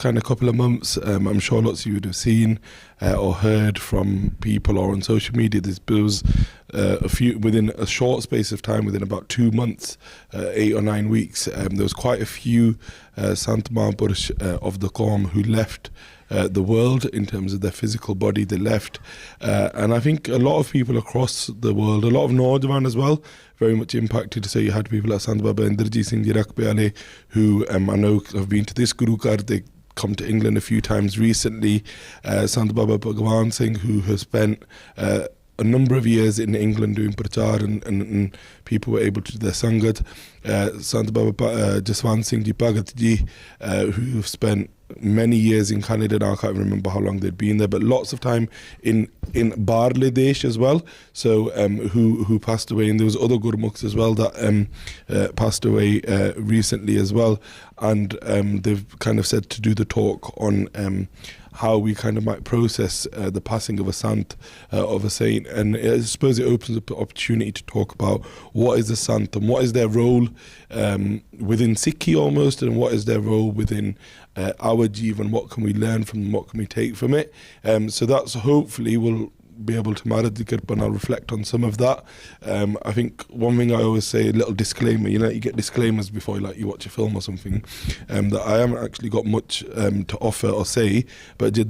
kind of couple of months, I'm sure lots of you would have seen or heard from people or on social media. There was within a short space of time, within about 2 months, 8 or 9 weeks, there was quite a few Sant Mahapurush of the Qawm who left the world in terms of their physical body. They left, and I think a lot of people across the world, a lot of Naujawan as well, very much impacted. So you had people like Sant Bhai Tajinder Singh Ji, who I know have been to this Guru Ghar. They come to England a few times recently. Sant Baba Bhagwan Singh, who has spent a number of years in England doing prachar, and people were able to do their sangat. Sant Baba Jaswant Singh Ji Bhagat Ji, who spent many years in Canada now. I can't remember how long they'd been there, but lots of time in Bangladesh as well. So who passed away, and there was other Gurmukhs as well that passed away recently as well. And they've kind of said to do the talk on how we kind of might process the passing of a sant, of a saint. And I suppose it opens up the opportunity to talk about what is a sant and what is their role within Sikhi almost, and what is their role within our Jeevan, what can we learn from them, what can we take from it. So that's hopefully will be able to and I'll reflect on some of that. I think one thing I always say, a little disclaimer, you get disclaimers before you watch a film or something, that I haven't actually got much to offer or say, but if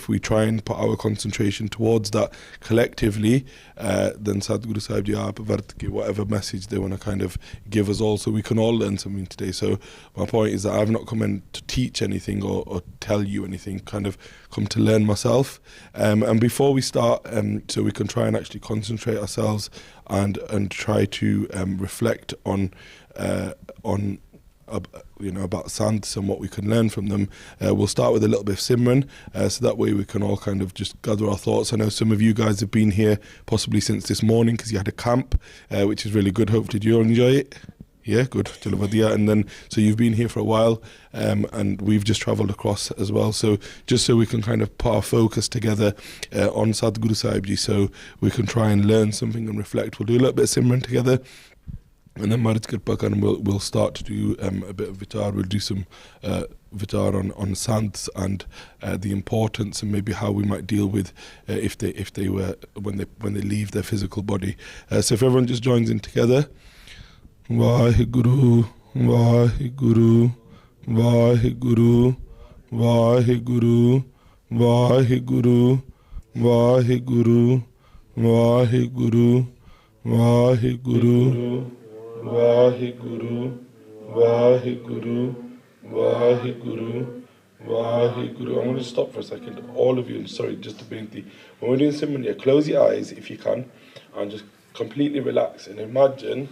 we try and put our concentration towards that collectively, then Sadhguru Sahib Ji whatever message they want to kind of give us all, so we can all learn something today. So my point is that I've not come in to teach anything or tell you anything, kind of come to learn myself. And before we start, so we can try and actually concentrate ourselves and try to reflect on about Sant and what we can learn from them. We'll start with a little bit of Simran, so that way we can all kind of just gather our thoughts. I know some of you guys have been here possibly since this morning because you had a camp, which is really good. Hopefully you all enjoy it. Yeah, good. And then, so you've been here for a while, and we've just travelled across as well. So just so we can kind of put our focus together on Sadhguru Sahib Ji, so we can try and learn something and reflect. We'll do a little bit of Simran together, and then Maharaj Kirpa Karan we'll start to do a bit of Vichar. We'll do some Vichar on Sants and the importance and maybe how we might deal with if they were when they leave their physical body. So if everyone just joins in together. Vaheguru, Vaheguru, Vaheguru, Vaheguru, Vaheguru, Vaheguru, Vaheguru, Vaheguru, Vaheguru, Vaheguru, Vaheguru, Vaheguru. I'm going to stop for a second, all of you, and sorry, just to bring when we're doing Simran, close your eyes if you can, and just completely relax and imagine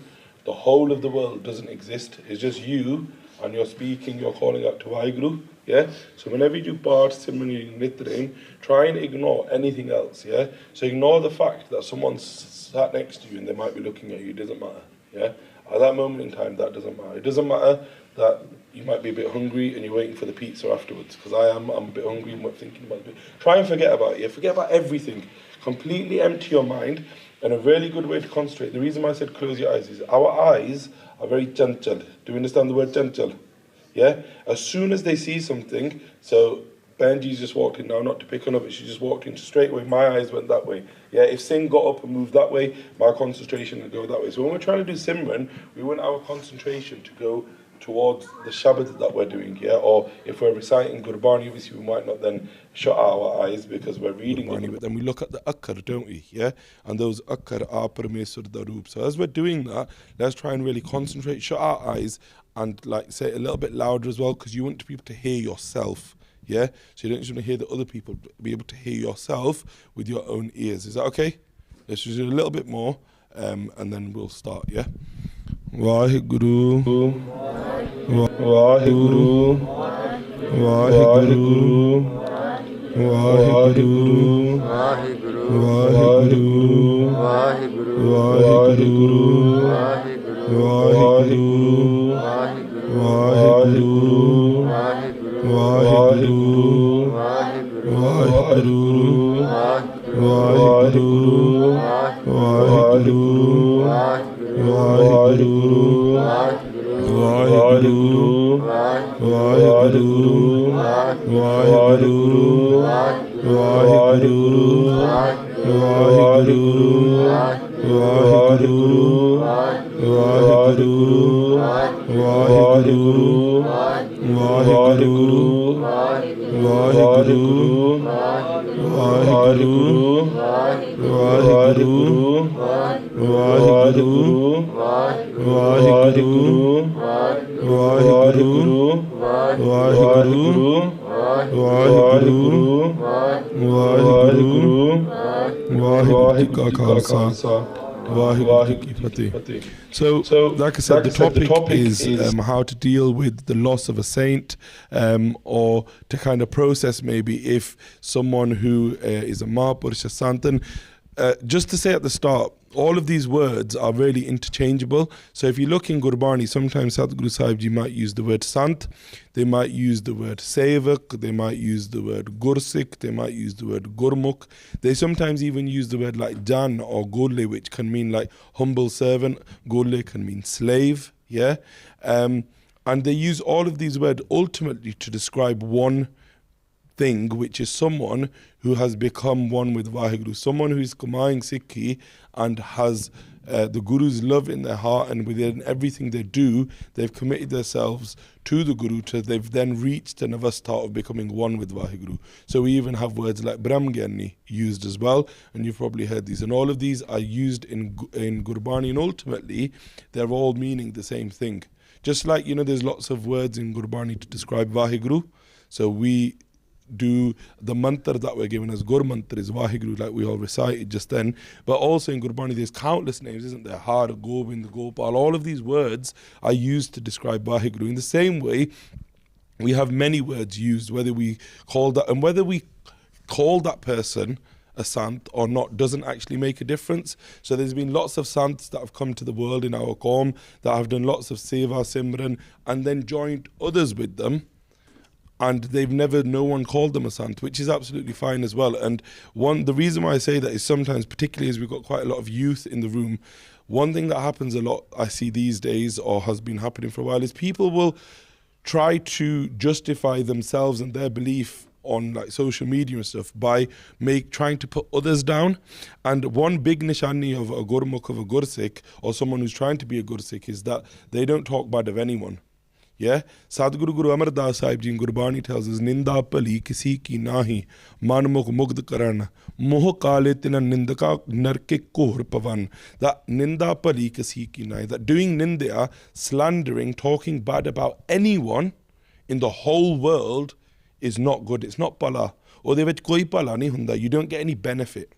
the whole of the world doesn't exist. It's just you, and you're speaking, you're calling out to Vaheguru, yeah? So whenever you do Path, Simran, Nitrain, try and ignore anything else, yeah? So ignore the fact that someone's sat next to you and they might be looking at you. It doesn't matter, yeah? At that moment in time, that doesn't matter. It doesn't matter that you might be a bit hungry and you're waiting for the pizza afterwards, because I'm a bit hungry and we're thinking about it. Try and forget about it, forget about everything. Completely empty your mind. And a really good way to concentrate, the reason why I said close your eyes is our eyes are very chanchal. Do you understand the word chanchal? Yeah? As soon as they see something, so Benji's just walked in now, not to pick on her, but she just walked in straight away, my eyes went that way. Yeah, if Singh got up and moved that way, my concentration would go that way. So when we're trying to do Simran, we want our concentration to go towards the Shabad that we're doing, yeah? Or if we're reciting Gurbani, obviously we might not then shut our eyes because we're reading Gurbani, but then we look at the Akkar, don't we, yeah? And those Akkar are Parameswar Daroop. So as we're doing that, let's try and really concentrate, shut our eyes, and say it a little bit louder as well, because you want people to hear yourself, yeah? So you don't just want to hear the other people, be able to hear yourself with your own ears. Is that okay? Let's just do a little bit more, and then we'll start, yeah? Vaheguru, Vaheguru, Vaheguru, Vaheguru, Vaheguru, Vaheguru, Vaheguru, Vaheguru, Vaheguru, Vaheguru, Vaheguru, Vaheguru, Vaheguru, Vaheguru, Vaheguru, Vaheguru, Vaheguru, Vaheguru, Vaheguru, Vaheguru, Vaheguru, Vaheguru, Vaheguru, Vaheguru, Vaheguru, Vaheguru, Vaheguru, Vaheguru, Vaheguru, Vaheguru, Vaheguru, Vaheguru, Vaheguru ka Khalsa, Vaheguru ki Fateh. So, like I said, the topic is how to deal with the loss of a saint, or to kind of process maybe if someone who is a Mahapurush, a sant. And just to say at the start, all of these words are really interchangeable. So if you look in Gurbani, sometimes Sadhguru Sahib Ji might use the word sant, they might use the word sevak, they might use the word gursik, they might use the word gurmukh. They sometimes even use the word like jan or gole, which can mean like humble servant. Gole can mean slave, yeah? And they use all of these words ultimately to describe one thing, which is someone who has become one with Vaheguru, someone who is Kamaying Sikhi and has the Guru's love in their heart, and within everything they do, they've committed themselves to the Guru, they've then reached an avastha of becoming one with Vaheguru. So we even have words like Brahmgyani used as well, and you've probably heard these. And all of these are used in Gurbani, and ultimately they're all meaning the same thing. Just like, there's lots of words in Gurbani to describe Vaheguru. So we do the mantra that we're given as Gur mantra is Vaheguru, like we all recited just then. But also in Gurbani there's countless names, isn't there? Har, Gobind, Gopal, all of these words are used to describe Vaheguru. In the same way, we have many words used, whether we call that person a sant or not doesn't actually make a difference. So there's been lots of sants that have come to the world in our Qawm that have done lots of seva, simran, and then joined others with them, and no one called them a sant, which is absolutely fine as well. And the reason why I say that is sometimes, particularly as we've got quite a lot of youth in the room, one thing that happens a lot, I see these days, or has been happening for a while, is people will try to justify themselves and their belief on like social media and stuff by trying to put others down. And one big nishani of a Gurmukh, of a Gursik, or someone who's trying to be a Gursik, is that they don't talk bad of anyone. Yeah, Sadhguru Guru Amar Das Sahib Ji in Gurbani tells us, Ninda pali kisi ki nahi, manmukh mugd karan, moh kale tina nindaka narke kohar pavan. That ninda pali kisi ki nahi, that doing nindya, slandering, talking bad about anyone in the whole world is not good. It's not pala. Ode vich koi pala nahi hunda. You don't get any benefit.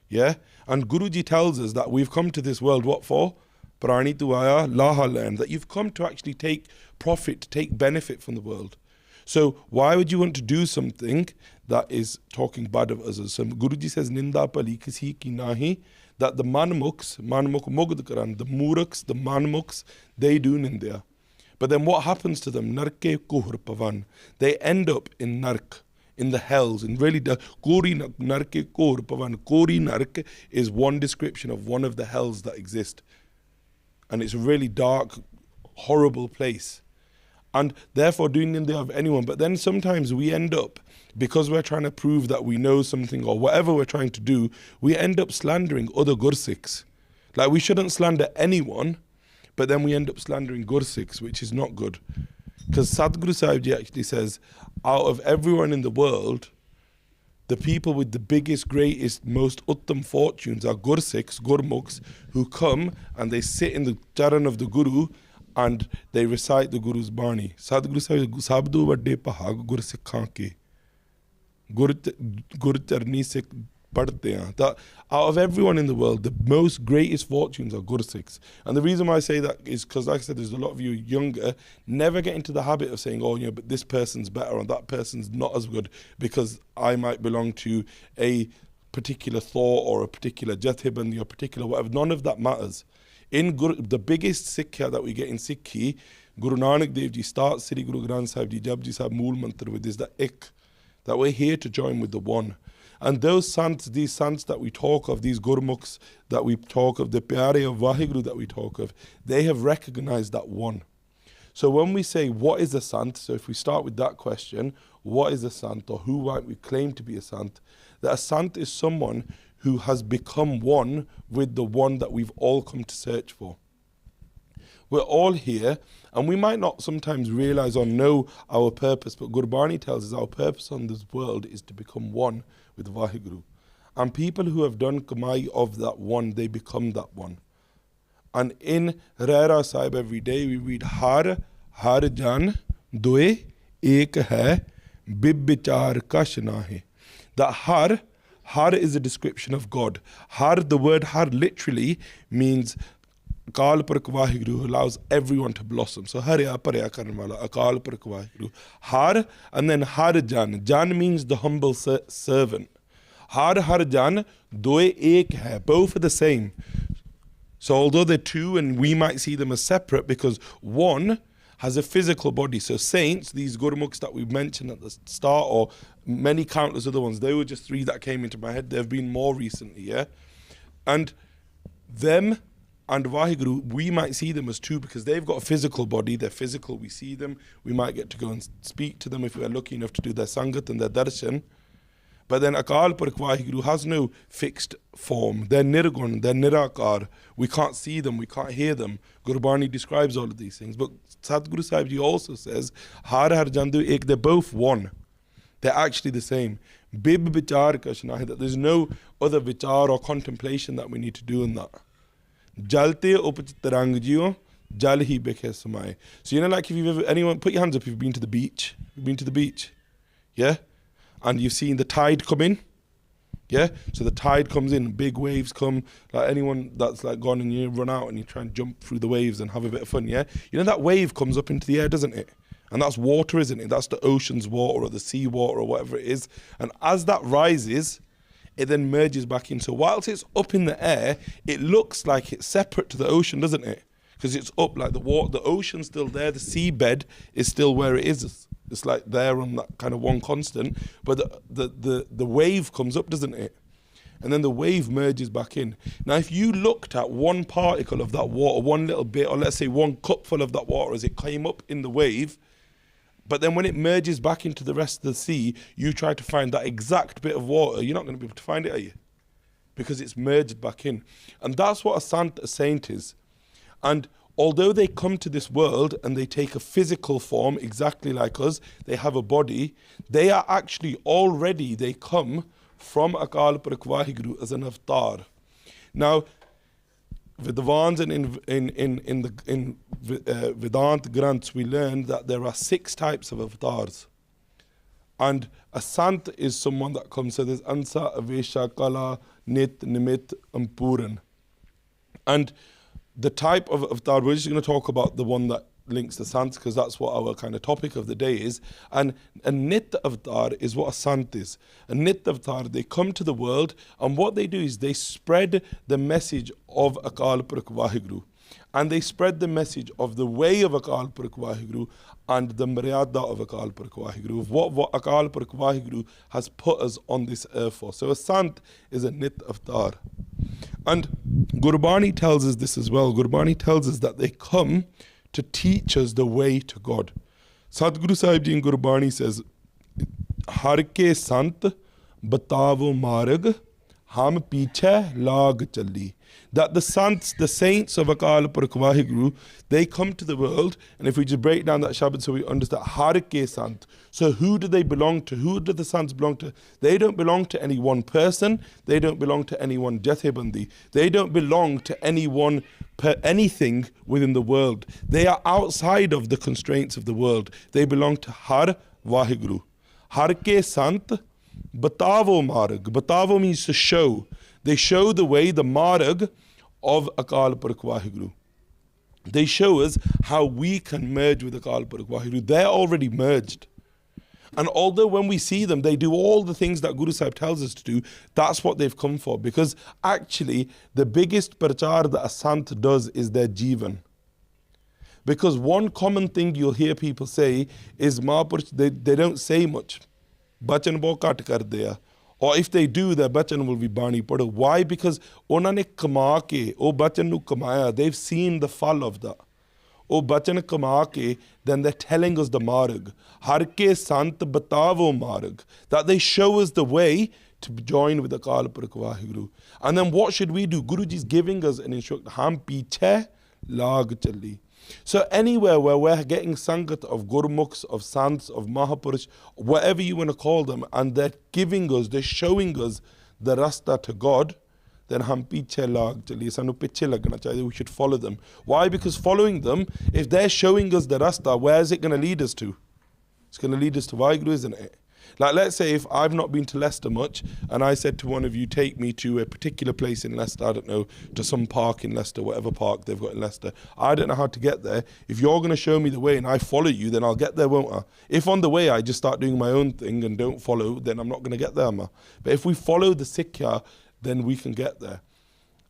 Yeah, and Guruji tells us that we've come to this world what for? Prani tu aya laha learn, that you've come to actually take profit, to take benefit from the world. So why would you want to do something that is talking bad of others? So Guruji says, Ninda pali kisi ki nahi, that the manmukhs mugd karan, the muraks, the manmukhs, they do nindya. But then what happens to them? Narke kuhr pavan. They end up in nark, in the hells, in really the Kori narke kuhr pavan. Kori nark is one description of one of the hells that exist. And it's a really dark, horrible place. And therefore doing nindya of anyone. But then sometimes we end up, because we're trying to prove that we know something or whatever we're trying to do, we end up slandering other Gursiks. Like we shouldn't slander anyone, but then we end up slandering Gursiks, which is not good. Because Sadhguru Sahib Ji actually says, out of everyone in the world, the people with the biggest, greatest, most uttam fortunes are Gursiks, Gurmukhs, who come and they sit in the charan of the Guru and they recite the Guru's Bani. Sadhguru Sahib, Sabdu vadde pahag Gursikhan ke. Gur charni se padhte hain. That out of everyone in the world, the most greatest fortunes are Gursiks. And the reason why I say that is because, like I said, there's a lot of you younger, never get into the habit of saying, oh, but this person's better and that person's not as good because I might belong to a particular thought or a particular jathibandi or a particular whatever. None of that matters. In the biggest Sikhya that we get in Sikhi, Guru Nanak Dev Ji starts Sri Guru Granth Sahib Ji, Japji Sahib Mool Mantra with this, that ik, that we're here to join with the one. And those sants, these sants that we talk of, these Gurmukhs that we talk of, the Pyare of Vaheguru that we talk of, they have recognized that one. So when we say, what is a sant? So if we start with that question, what is a sant, or who might we claim to be a sant? That a sant is someone who has become one with the one that we've all come to search for. We're all here, and we might not sometimes realize or know our purpose, but Gurbani tells us our purpose on this world is to become one with Vaheguru. And people who have done Kamai of that one, they become that one. And in Rera Sahib every day we read Har Jan Doe Ek Hai Bib Bichar Kash Nahe. That Har is a description of God. Har, the word Har literally means Akal Purakh Vaheguru allows everyone to blossom. So Harya Parya Karan Wala, Akal Purakh Vaheguru. Har, and then Har Jan. Jan means the humble servant. Har Jan Doe Ek Hai. Both are the same. So although they're two and we might see them as separate because one has a physical body. So saints, these Gurmukhs that we've mentioned at the start, or many countless other ones, they were just three that came into my head. There have been more recently, yeah? And them and Vaheguru, we might see them as two because they've got a physical body, they're physical, we see them, we might get to go and speak to them if we're lucky enough to do their sangat and their darshan. But then Akal Purakh Vaheguru has no fixed form. They're nirgun, they're nirakar. We can't see them, we can't hear them. Gurbani describes all of these things. But Sadhguru Sahib Ji also says, Har Jandu Ek, they're both one. They're actually the same. Bib Bichar Kashnahi, that there's no other vichar or contemplation that we need to do in that. Jalte Upachit Tarangjiyo, Jal hi bekhe samai. So you know, like if you've ever, anyone, put your hands up if you've been to the beach. You've been to the beach? Yeah? And you've seen the tide come in, yeah? So the tide comes in, big waves come, like anyone that's like gone and you run out and you try and jump through the waves and have a bit of fun, yeah? You know that wave comes up into the air, doesn't it? And that's water, isn't it? That's the ocean's water or the sea water or whatever it is. And as that rises, it then merges back in. So whilst it's up in the air, it looks like it's separate to the ocean, doesn't it? Because it's up, like the water, the ocean's still there, the seabed is still where it is. It's like there on that kind of one constant, but the wave comes up, doesn't it? And then the wave merges back in. Now, if you looked at one particle of that water, one little bit, or let's say one cupful of that water as it came up in the wave, but then when it merges back into the rest of the sea, you try to find that exact bit of water, you're not going to be able to find it, are you? Because it's merged back in. And that's what a saint is. And although they come to this world and they take a physical form exactly like us, they have a body, they are actually already, they come from Akal Purakh Vaheguru as an avatar. Now, Vedavans and in Vedant Granths, we learn that there are 6 types of avatars. And a sant is someone that comes, so there's Ansa, Avesha, Kala, Nit, Nimit, and Puran. And the type of avatar, we're just going to talk about the one that links the sant because that's what our kind of topic of the day is. And a nit avatar is what a sant is. A nit avatar, they come to the world and what they do is they spread the message of Akal Purakh Vaheguru. And they spread the message of the way of Akal Purakh Vaheguru and the Maryada of Akal Purakh Vaheguru, of what Akal Purakh Vaheguru has put us on this earth for. So a sant is a nit avatar. And Gurbani tells us this as well. Gurbani tells us that they come to teach us the way to God. Sadhguru Sahib Ji in Gurbani says, Har ke sant batavo marg, ham piche lag challi. That the sants, the saints of Akal Purakh Vaheguru, they come to the world, and if we just break down that Shabad so we understand, Har ke sant. So who do they belong to? Who do the sants belong to? They don't belong to any one person. They don't belong to any one Jathebandi. They don't belong to anything within the world. They are outside of the constraints of the world. They belong to Har Vaheguru. Har ke sant batavo marg. Batavo means to show. They show the way, the marg of Akal Purakh Vaheguru. They show us how we can merge with Akal Purakh Vaheguru. They're already merged. And although when we see them, they do all the things that Guru Sahib tells us to do, that's what they've come for. Because actually, the biggest prachar that a sant does is their jivan. Because one common thing you'll hear people say is, they don't say much. Bachan bo kat kar deya. Or if they do, their bachan will be bani pada. Why? Because ਉਹਨਾਂ ਨੇ ਕਮਾ ਕੇ ਉਹ ਬਚਨ ਨੂੰ ਕਮਾਇਆ, they've seen the fall of that. ਉਹ ਬਚਨ ਕਮਾ ਕੇ, then they're telling us the marg. Har ke sant batavo marg. That they show us the way to join with the Akal Purkh Waheguru. And then what should we do? Guruji is giving us an instruction. Ham piche lag challi. So anywhere where we're getting sangat of gurmukhs, of sants, of mahapurush, whatever you want to call them, and they're giving us, they're showing us the rasta to God, then hum piche lag chali, sanu piche lagna chahiye, we should follow them. Why? Because following them, if they're showing us the rasta, where is it going to lead us to? It's going to lead us to Waheguru, isn't it? Like, let's say if I've not been to Leicester much, and I said to one of you, take me to a particular place in Leicester, I don't know, to some park in Leicester, whatever park they've got in Leicester. I don't know how to get there. If you're going to show me the way and I follow you, then I'll get there, won't I? If on the way I just start doing my own thing and don't follow, then I'm not going to get there, ma. But if we follow the Sikha, then we can get there.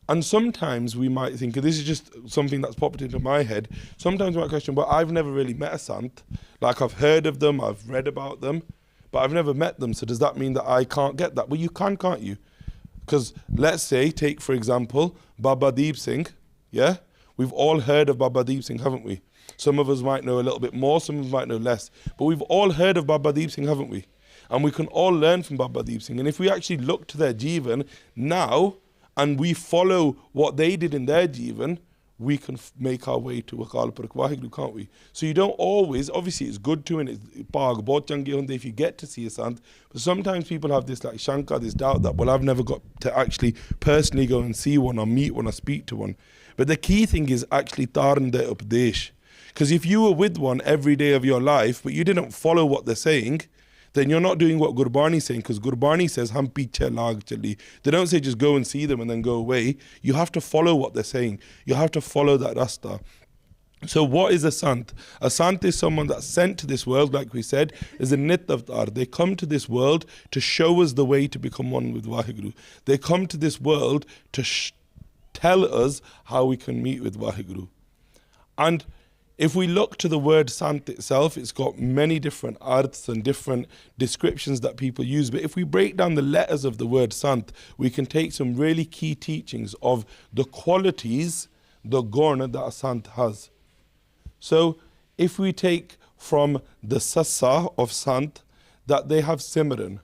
And sometimes we might think, this is just something that's popped into my head, sometimes we might question, but I've never really met a Sant. Like, I've heard of them, I've read about them, but I've never met them, so does that mean that I can't get that? Well, you can, can't you? Because let's say, take for example, Baba Deep Singh, yeah? We've all heard of Baba Deep Singh, haven't we? Some of us might know a little bit more, some of us might know less, but we've all heard of Baba Deep Singh, haven't we? And we can all learn from Baba Deep Singh. And if we actually look to their Jeevan now, and we follow what they did in their Jeevan, we can make our way to Akal Purkh Waheguru, can't we? So you don't always, obviously it's good to, and it's paag bahut change hunde if you get to see a sant, but sometimes people have this like shanka, this doubt that, well, I've never got to actually personally go and see one or meet one or speak to one. But the key thing is actually taran de updesh. Because if you were with one every day of your life, but you didn't follow what they're saying, then you're not doing what Gurbani is saying, because Gurbani says, Ham piche lag chali. They don't say just go and see them and then go away. You have to follow what they're saying. You have to follow that rasta. So what is a sant? A sant is someone that's sent to this world, like we said, is a nit avatar. They come to this world to show us the way to become one with Waheguru. They come to this world to tell us how we can meet with Waheguru. And if we look to the word sant itself, it's got many different arths and different descriptions that people use. But if we break down the letters of the word sant, we can take some really key teachings of the qualities, the guna that a sant has. So if we take from the sassa of sant, that they have simran,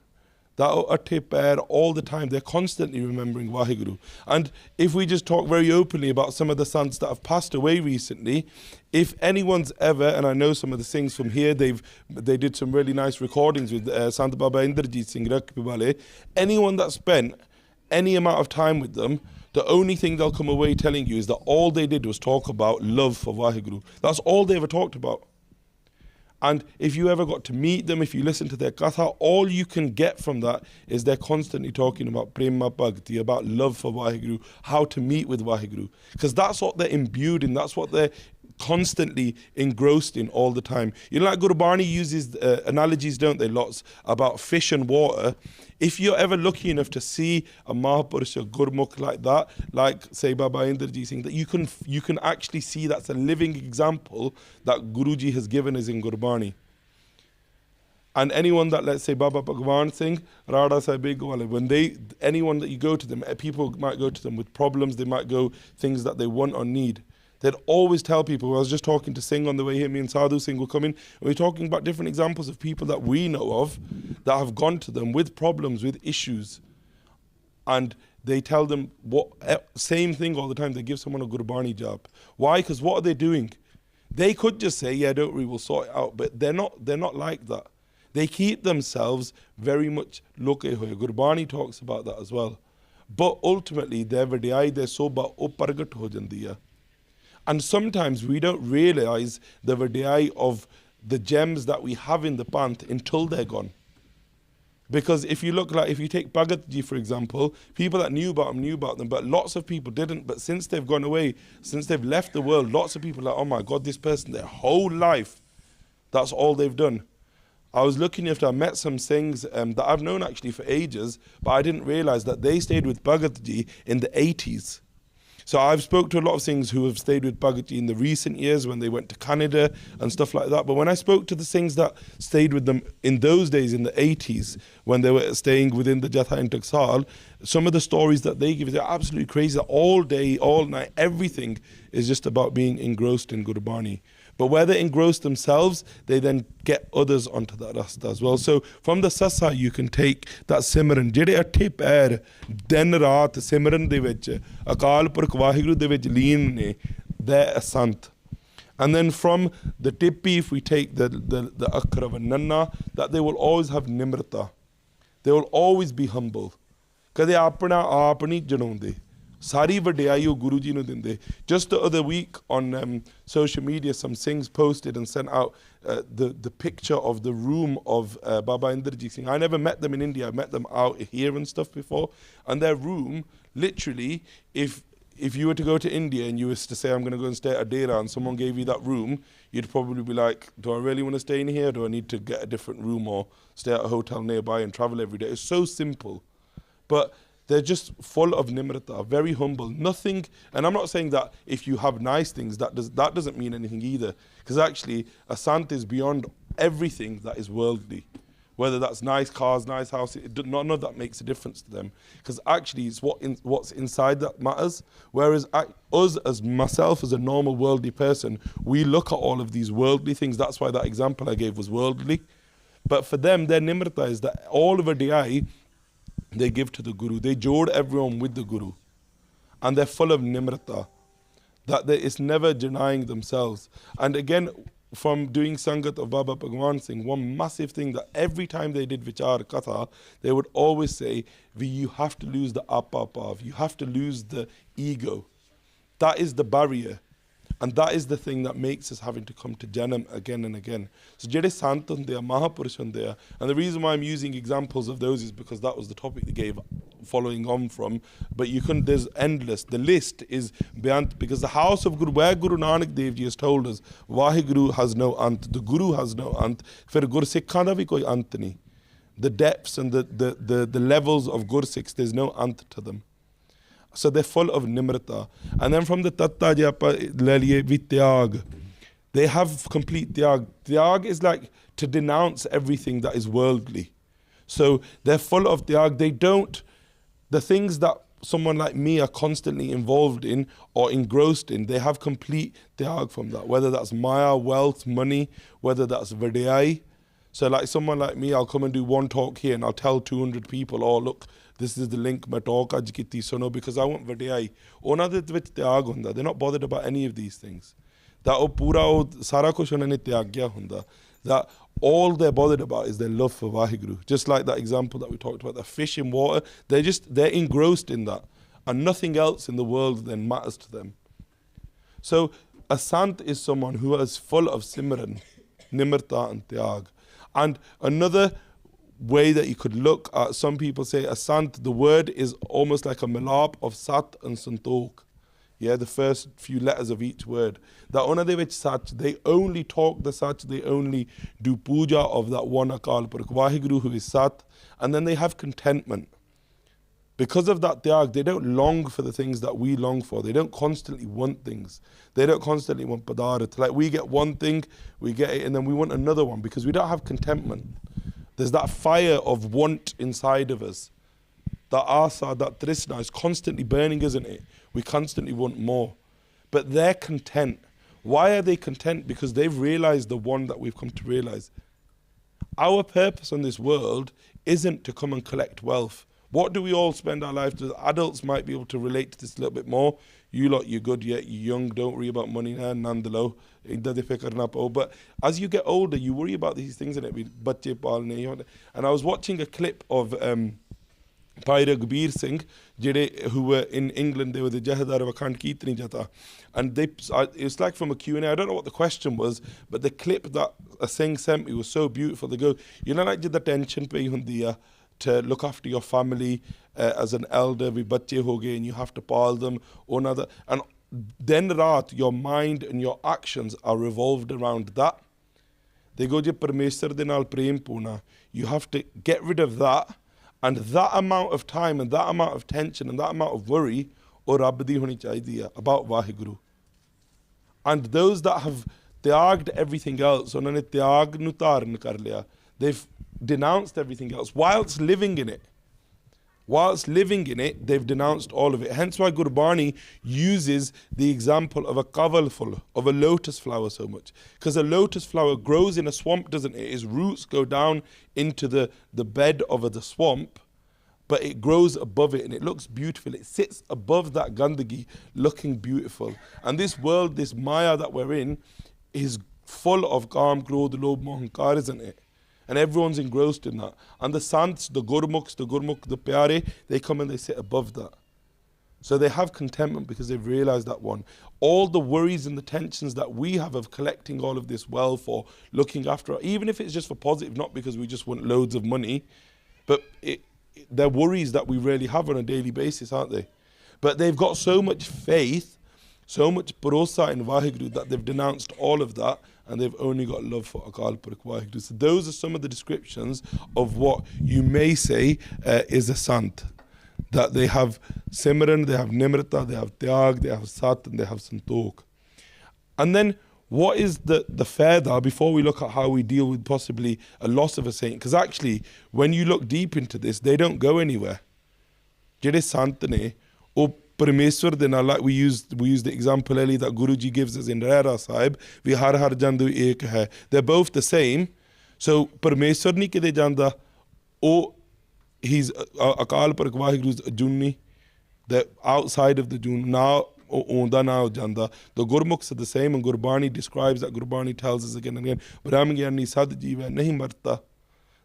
that atte pair all the time, they're constantly remembering Waheguru. And if we just talk very openly about some of the sants that have passed away recently, if anyone's ever, and I know some of the Singhs from here, they did some really nice recordings with Sant Bhai Tajinder Singh Ji. Anyone that spent any amount of time with them, the only thing they'll come away telling you is that all they did was talk about love for Waheguru. That's all they ever talked about. And if you ever got to meet them, if you listen to their katha, all you can get from that is they're constantly talking about prema bhakti, about love for Waheguru, how to meet with Waheguru. Because that's what they're imbued in, that's what they're constantly engrossed in all the time. You know, like Gurbani uses analogies, don't they, lots, about fish and water. If you're ever lucky enough to see a Mahapurush, a Gurmukh like that, like say Bhai Tajinder Singh, that you can actually see that's a living example that Guruji has given us in Gurbani. And anyone that, let's say, Baba Bhagwan Singh, Rada Sahib Gwale, when anyone that you go to them, people might go to them with problems, they might go things that they want or need. They'd always tell people, I was just talking to Singh on the way here, me and Sadhu Singh were coming, and we're talking about different examples of people that we know of that have gone to them with problems, with issues. And they tell them same thing all the time, they give someone a Gurbani job. Why? Because what are they doing? They could just say, yeah, don't worry, we'll sort it out, but they're not like that. They keep themselves very much loke hoye. Gurbani talks about that as well. But ultimately, their vadiyai, their soba, o pargat ho jandi hai. And sometimes we don't realize the vadiyai of the gems that we have in the panth until they're gone. Because if you take Bhagat Ji, for example, people that knew about them, but lots of people didn't. But since they've gone away, since they've left the world, lots of people are like, oh my God, this person, their whole life, that's all they've done. I was looking after, I met some Singhs that I've known actually for ages, but I didn't realize that they stayed with Bhagat Ji in the 80s. So I've spoke to a lot of Singhs who have stayed with Bhai in the recent years when they went to Canada and stuff like that. But when I spoke to the Singhs that stayed with them in those days, in the 80s, when they were staying within the Jatha and Taksal, some of the stories that they give, they're absolutely crazy. All day, all night, everything is just about being engrossed in Gurbani. But where they engross themselves, they then get others onto that rasta as well. So from the sasa, you can take that Simran. Jede atte pair, din raat Simran de vich, Akal Purkh Waheguru de vich leen ne, they're a sant. And then from the tippi, if we take the Akrav and Nanna, that they will always have nimrata. They will always be humble. Kade apna aap nahi janaunde. Sari vadiyai o Guru Ji nu dinde. Just the other week on social media, some Singhs posted and sent out the picture of the room of Baba Inderjit Singh. I never met them in India. I met them out here and stuff before. And their room, literally, if you were to go to India and you were to say, I'm going to go and stay at a dera, and someone gave you that room, you'd probably be like, do I really want to stay in here? Or do I need to get a different room or stay at a hotel nearby and travel every day? It's so simple. But they're just full of nimrata, very humble, nothing. And I'm not saying that if you have nice things, that doesn't mean anything either. Because actually, a sant is beyond everything that is worldly. Whether that's nice cars, nice houses, none of that makes a difference to them. Because actually, it's what's inside that matters. Whereas us, as myself, as a normal worldly person, we look at all of these worldly things. That's why that example I gave was worldly. But for them, their nimrata is that all of a day, they give to the Guru. They jod everyone with the Guru. And they're full of nimrata. That it's never denying themselves. And again, from doing Sangat of Baba Bhagwan Singh, one massive thing that every time they did Vichar Katha, they would always say, you have to lose the apapav. You have to lose the ego. That is the barrier. And that is the thing that makes us having to come to Janam again and again. So Jede Sant hunde, Mahapurush hunde. And the reason why I'm using examples of those is because that was the topic they gave following on from. But there's endless. The list is beyond, because the house of Guru, where Guru Nanak Dev Ji has told us, Vaheguru has no ant, the Guru has no ant, for Gur Sikhan da bhi koi ant nahi. The depths and the levels of Gur Sikhs, there's no ant to them. So they're full of nimrata. And then from the tatta je aapa le liye vi tyag, they have complete tyag. Tyag is like to denounce everything that is worldly. So they're full of tyag. They don't, the things that someone like me are constantly involved in or engrossed in, they have complete tyag from that. Whether that's maya, wealth, money, whether that's vadiyai. So like someone like me, I'll come and do one talk here and I'll tell 200 people, oh look, this is the link, my talk, aj kiti suno, because I want vadiyai. Ona de vich tyag hunda. They're not bothered about any of these things. That pura sara kuch unhone tyag gya hunda. That all they're bothered about is their love for Vaheguru. Just like that example that we talked about, the fish in water, they're engrossed in that. And nothing else in the world then matters to them. So a sant is someone who is full of simran, nimrta and tyag. And another way that you could look at, some people say a sant, the word is almost like a milap of sat and santok. Yeah, the first few letters of each word. That ona de vich sach, they only talk the sach, they only do puja of that one Akal Purkh Vaheguru who is sat, and then they have contentment. Because of that tyag, they don't long for the things that we long for. They don't constantly want things. They don't constantly want padarat. Like we get one thing, we get it, and then we want another one because we don't have contentment. There's that fire of want inside of us. That asa, that trisna is constantly burning, isn't it? We constantly want more. But they're content. Why are they content? Because they've realized the one that we've come to realize. Our purpose on this world isn't to come and collect wealth. What do we all spend our lives doing? Adults might be able to relate to this a little bit more. You lot, you're good yet, you're young, don't worry about money. Nandalo. But as you get older, you worry about these things, and I was watching a clip of Bhai Tajinder Singh, who were in England. They were the Jahadar of Akhand Kirtani Jatha. And it's like from a Q&A, I don't know what the question was, but the clip that a Singh sent me was so beautiful. They go, you know, like the tension pay hundiya to look after your family as an elder, we bacche ho gaye and you have to pal them, and then raat, your mind and your actions are revolved around that. They go, je parmeshwar de naal prem puna, you have to get rid of that, and that amount of time and that amount of tension and that amount of worry ਉਹ ਰੱਬ ਦੀ ਹੋਣੀ ਚਾਹੀਦੀ ਆ, about Waheguru. And those that have ਤਿਆਗed everything else, ਉਹਨਾਂ ਨੇ ਤਿਆਗ ਨੂੰ ਧਾਰਨ ਕਰ ਲਿਆ. They've denounced everything else whilst living in it. Whilst living in it, they've denounced all of it. Hence why Gurbani uses the example of a kavalful, of a lotus flower so much. Because a lotus flower grows in a swamp, doesn't it? Its roots go down into the bed of the swamp, but it grows above it and it looks beautiful. It sits above that gandagi, looking beautiful. And this world, this maya that we're in, is full of kaam, krodh, lobh, moh, ahankar, isn't it? And everyone's engrossed in that. And the sants, the gurmukh, the pyare, they come and they sit above that. So they have contentment because they've realized that one. All the worries and the tensions that we have of collecting all of this wealth or looking after it, even if it's just for positive, not because we just want loads of money, but they're worries that we really have on a daily basis, aren't they? But they've got so much faith, so much bharosa in Vaheguru that they've denounced all of that and they've only got love for Akal Purakh Vaheguru. So those are some of the descriptions of what you may say is a sant. That they have Simran, they have Nimrata, they have Tyag, they have Sat, and they have Santokh. And then what is the faida before we look at how we deal with possibly a loss of a saint? Because actually, when you look deep into this, they don't go anywhere. Jede Sant ne, o Parameswar de na, like we used the example earlier that Guruji gives us in Rera Sahib, vi har jandu ek hai. They're both the same. So Parameswar ni kide janda, o he's Akal Purakh Vaheguru's Ajuni, the outside of the Jun, now onda now janda. The Gurmukhs are the same, and Gurbani describes that. Gurbani tells us again and again, Brahm Gyani Sad Jiva Nahi Marta,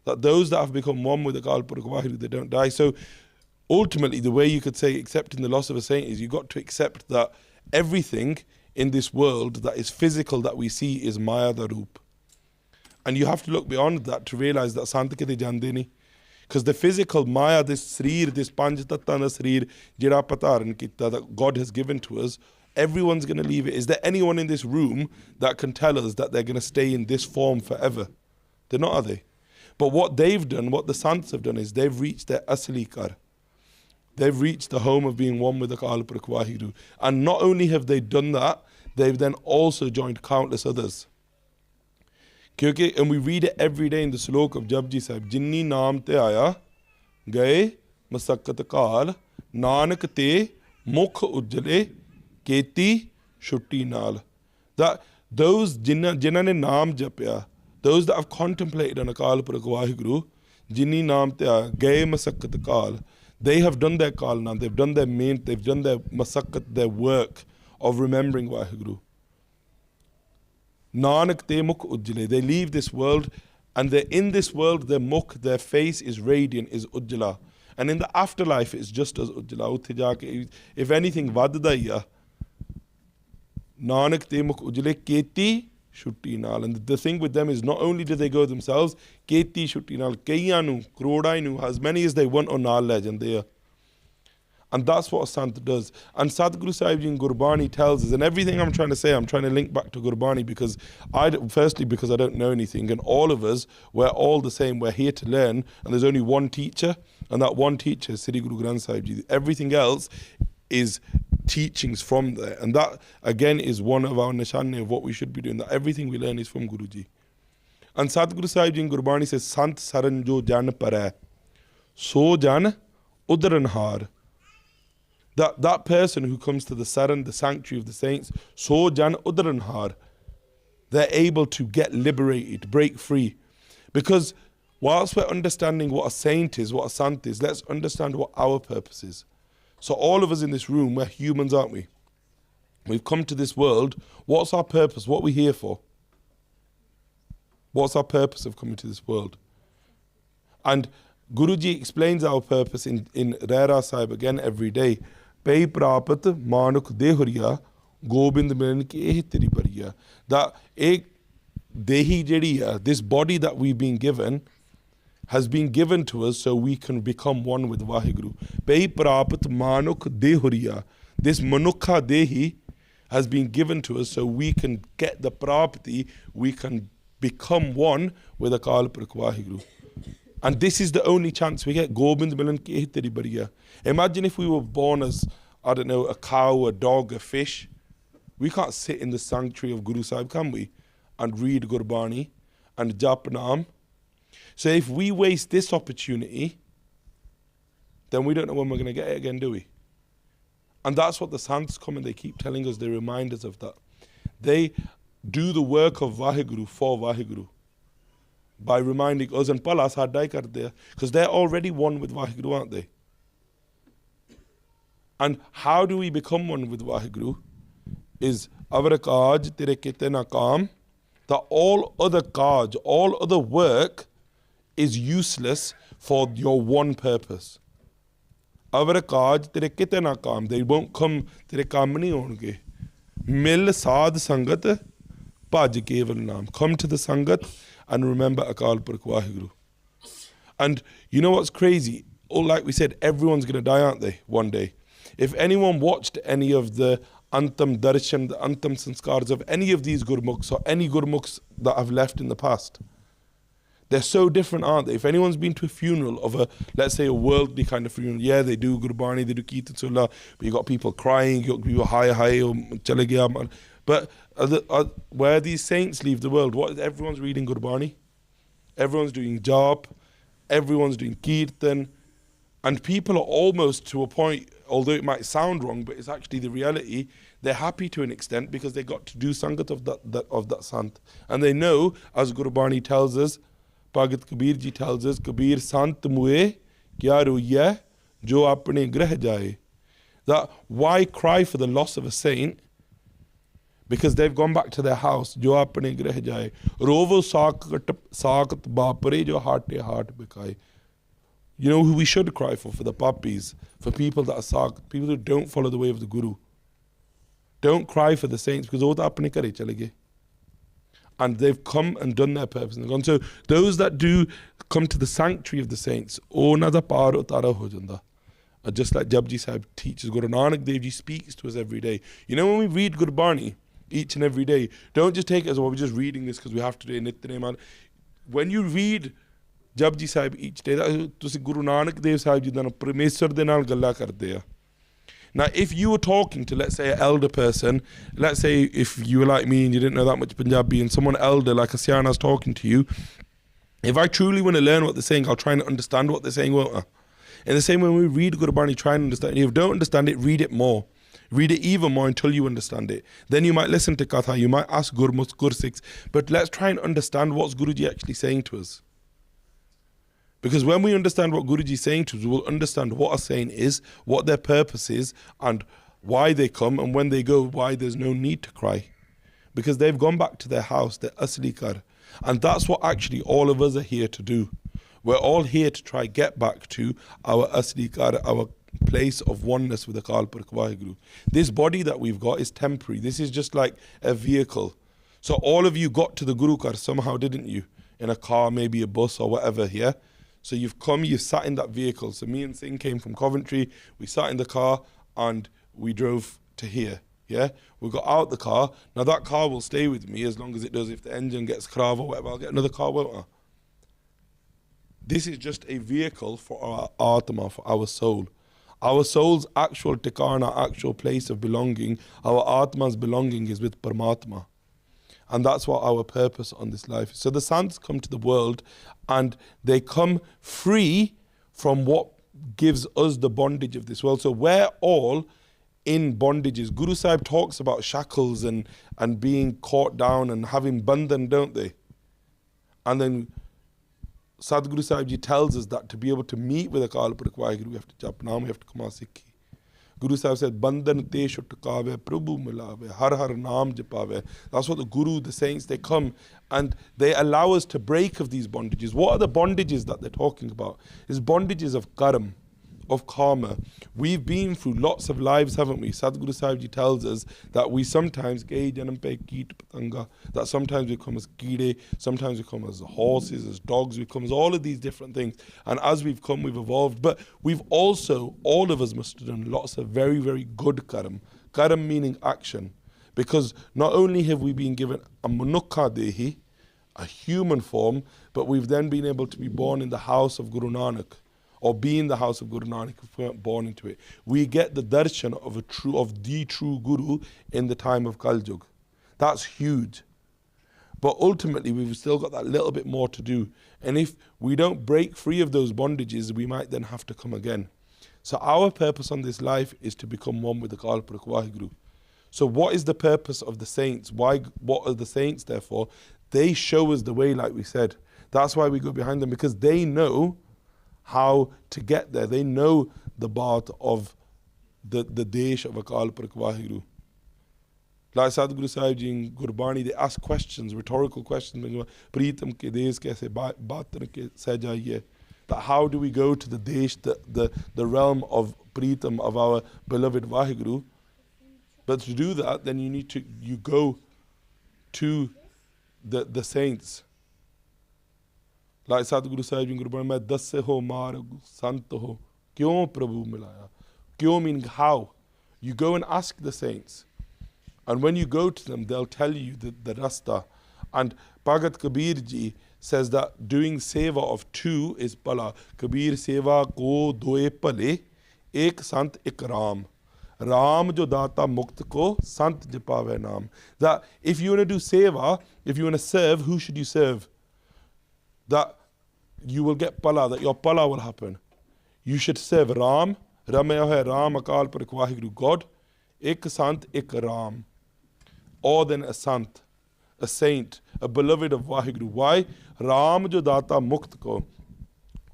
that those that have become one with Akal Purakh Vaheguru, they don't die. So ultimately, the way you could say accepting the loss of a saint is you got to accept that everything in this world that is physical that we see is Maya da Roop. And you have to look beyond that to realize that Santa Kede Jandini. Because the physical Maya, this Srir, this Panchatattva Srir, Jira Pataran Kitta that God has given to us, everyone's going to leave it. Is there anyone in this room that can tell us that they're going to stay in this form forever? They're not, are they? But what they've done, what the Sants have done is they've reached their Asli Kar. They've reached the home of being one with Akal Purakh Vaheguru. And not only have they done that, they've then also joined countless others. And we read it every day in the slok of Japji Sahib. Jinni naam te aaya, gaye masakkat kaal, nanak te mukh ujjale, keti shutti naal. That those jinnah ne naam japya, those that have contemplated on Akal Purakh Vaheguru, Jinni naam te aaya, gaye masakkat kaal, they have done their kaal now, they've done their main, they've done their masakkat, their work of remembering Vaheguru. Nanak te mukh ujjale. They leave this world and they're in this world, their mukh, their face is radiant, is ujjala. And in the afterlife, it's just as ujjala. Utthe jaake, if anything, vadda hiya. Nanak te mukh ujjale, keti shutti naal. And the thing with them is not only do they go themselves, keti shutti naal, kaiyanu, krodainu, as many as they want on naal legend there. And that's what a Sant does. And Sadhguru Sahib Ji in Gurbani tells us, and everything I'm trying to say, I'm trying to link back to Gurbani because firstly because I don't know anything, and all of us, we're all the same, we're here to learn, and there's only one teacher, and that one teacher is Sri Guru Granth Sahib Ji. Everything else is teachings from there. And that, again, is one of our nishane of what we should be doing, that everything we learn is from Guruji. And Sadhguru Sahib Ji in Gurbani says, Sant saran jo jan parੈ, so jan udaranhar. That person who comes to the saran, the sanctuary of the saints, so jan udaranhar, they're able to get liberated, break free. Because whilst we're understanding what a saint is, what a sant is, let's understand what our purpose is. So all of us in this room, we're humans, aren't we? We've come to this world. What's our purpose? What are we here for? What's our purpose of coming to this world? And Guruji explains our purpose in Rera Sahib again every day. Pei prapat manuk dehuriya, Gobind milan ki eh teri bariya. That ek dehi jedi, this body that we've been given, has been given to us so we can become one with Vaheguru. Pei prapat manuk dehuriya. This manukha dehi has been given to us so we can get the prapati, we can become one with Akal Purakh Vaheguru. And this is the only chance we get. Gobind milan ki eh teri bariya. Imagine if we were born as I don't know, a cow, a dog, a fish. We can't sit in the sanctuary of Guru Sahib, can we? And read Gurbani and Jap Naam. So if we waste this opportunity, then we don't know when we're going to get it again, do we? And that's what the Sants come and they keep telling us, they remind us of that. They do the work of Vaheguru for Vaheguru by reminding us, and Pala Sadai Karde, because they're already one with Vaheguru, aren't they? And how do we become one with Vaheguru? Is Avara Kaj Tere Kitena Kam, that all other Kaj, all other work is useless for your one purpose. Avara Kaj Tere Kitena Kam, they won't come Tere Kam nahi honge. Mil Sad Sangat Bhaj Keval Naam. Come to the Sangat and remember Akal Purkh Vaheguru. And you know what's crazy? Oh, like we said, everyone's going to die, aren't they, one day? If anyone watched any of the Antam Darshan, the Antam Sanskars of any of these Gurmukhs or any Gurmukhs that have left in the past, they're so different, aren't they? If anyone's been to a funeral of a, let's say, a worldly kind of funeral, yeah, they do Gurbani, they do Kirtan Sunnah, but you got people crying, you got people hi, chale gaya, man. But where these saints leave the world, everyone's reading Gurbani, everyone's doing Jap, everyone's doing Kirtan, and people are almost to a point, although it might sound wrong, but it's actually the reality, they're happy to an extent because they got to do Sangat of that Sant. And they know, as Gurbani tells us, Bhagat Kabir ji tells us, Kabir Sant muye kya roiye jo apne grah jaye. That why cry for the loss of a saint? Because they've gone back to their house. Jo apne grah jaye. Rovo sakat bapare jo heart bekaye. You know who we should cry for the puppies, for people that are sakat, people who don't follow the way of the Guru. Don't cry for the saints because all apne kare chale gaye. And they've come and done their purpose and they're gone. So those that do come to the sanctuary of the saints, ona da par utara ho janda. Just like Japji Sahib teaches, Guru Nanak Dev Ji speaks to us every day. You know, when we read Gurbani each and every day, don't just take it as, well, we're just reading this because we have to do it. When you read Japji Sahib each day, that Guru Nanak Dev Sahib Ji dana Parmeshwar de naal galla karde hai. Now, if you were talking to, let's say, an elder person, let's say if you were like me and you didn't know that much Punjabi, and someone elder like a Siana is talking to you, if I truly want to learn what they're saying, I'll try and understand what they're saying, won't I? In the same way, when we read Gurbani, try and understand it. If you don't understand it, read it more. Read it even more until you understand it. Then you might listen to Katha, you might ask Gurmukhs, Gursikhs, but let's try and understand what's Guruji actually saying to us. Because when we understand what Guruji is saying to us, we'll understand what a saint is, what their purpose is, and why they come, and when they go, why there's no need to cry. Because they've gone back to their house, their asli kar. And that's what actually all of us are here to do. We're all here to try get back to our asli kar, our place of oneness with the Akal Purkh Vaheguru. This body that we've got is temporary. This is just like a vehicle. So all of you got to the Guru Kar somehow, didn't you? In a car, maybe a bus or whatever here. So you've come, you've sat in that vehicle. So me and Singh came from Coventry, we sat in the car and we drove to here, yeah? We got out the car. Now that car will stay with me as long as it does. If the engine gets kharab or whatever, I'll get another car, won't I? This is just a vehicle for our Atma, for our soul. Our soul's actual tikana, actual place of belonging, our Atma's belonging is with Paramatma. And that's what our purpose on this life is. So the Sants come to the world and they come free from what gives us the bondage of this world. So we're all in bondages. Guru Sahib talks about shackles and being caught down and having bandhan, don't they? And then Sadhguru Sahib Ji tells us that to be able to meet with Akal Purkh Vaheguru, we have to jap naam, we have to come out Sikhi. Guru Sahib said, Bandhan te shutkave, Prabhu milave, har har naam japave. That's what the Guru, the saints, they come and they allow us to break of these bondages. What are the bondages that they're talking about? It's bondages of karam, of karma. We've been through lots of lives, haven't we? Sadhguru Sahib Ji tells us that we sometimes that sometimes we come as kide, sometimes we come as horses, as dogs, we come as all of these different things. And as we've come, we've evolved. But we've also, all of us must have done lots of very, very good karam. Karam meaning action. Because not only have we been given a manukha dehi, a human form, but we've then been able to be born in the house of Guru Nanak, or be in the house of Guru Nanak if we weren't born into it. We get the darshan of the true Guru in the time of Kal Yug. That's huge. But ultimately, we've still got that little bit more to do. And if we don't break free of those bondages, we might then have to come again. So our purpose on this life is to become one with the Akal Purakh Waheguru. So what is the purpose of the saints? What are the saints there for? They show us the way, like we said. That's why we go behind them, because they know how to get there. They know the baat of the desh of Akal Purakh Waheguru. Like Sadhguru Sahib Ji in Gurbani, they ask questions, rhetorical questions. Pritam ke desh kaise baatar ke seh jaiye. That how do we go to the desh, the realm of Pritam, of our beloved Waheguru? But to do that, then you go to the saints. Like Sadhguru Sahib Ji in Gurbani, main das se ho marg sant ho, kyon Prabhu milaya? Kyon meaning how? You go and ask the saints. And when you go to them, they'll tell you the rasta. And Bhagat Kabir Ji says that doing seva of two is pala. Kabir seva ko doe pale, ek sant ek ram. Ram jo data mukt ko sant japave naam. That if you want to do seva, if you want to serve, who should you serve? That you will get pala, that your pala will happen. You should serve Ram. Ramaya hai Ram Akal Purakh Waheguru God. Ek sant ek ram. Or then a sant, a saint, a beloved of Waheguru. Why? Ram jo data mukt ko.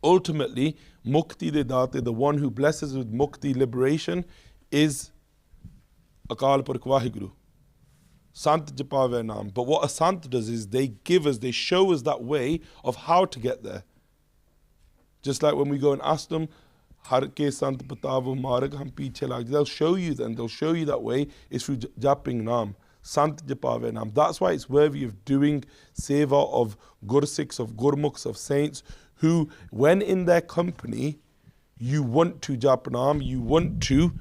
Ultimately, mukti de date, the one who blesses with mukti, liberation, is Akal Purakh Waheguru. Sant japave naam. But what a sant does is they show us that way of how to get there. Just like when we go and ask them, Har ke sant batavo marg hum piche lag. They'll show you that way is through japping naam. Sant japave naam. That's why it's worthy of doing seva of gursikhs, of gurmukhs, of saints who, when in their company, you want to jap naam, you want to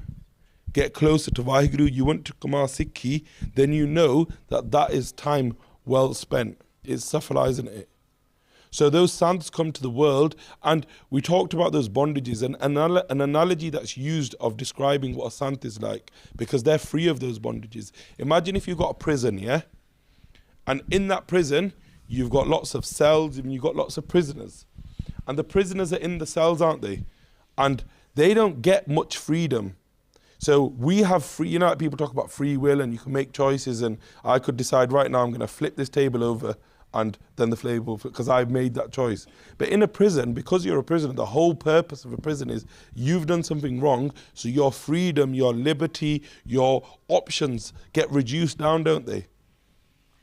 get closer to Waheguru, you want to Kamal Sikhi, then you know that is time well spent. It's safala, isn't it? So those sants come to the world, and we talked about those bondages, and an analogy that's used of describing what a sant is like, because they're free of those bondages. Imagine if you've got a prison, yeah? And in that prison, you've got lots of cells, and you've got lots of prisoners. And the prisoners are in the cells, aren't they? And they don't get much freedom. So we have free, you know, like people talk about free will, and you can make choices, and I could decide right now I'm going to flip this table over, and then the flame will, because I've made that choice. But in a prison, because you're a prisoner, the whole purpose of a prison is you've done something wrong, so your freedom, your liberty, your options get reduced down, don't they?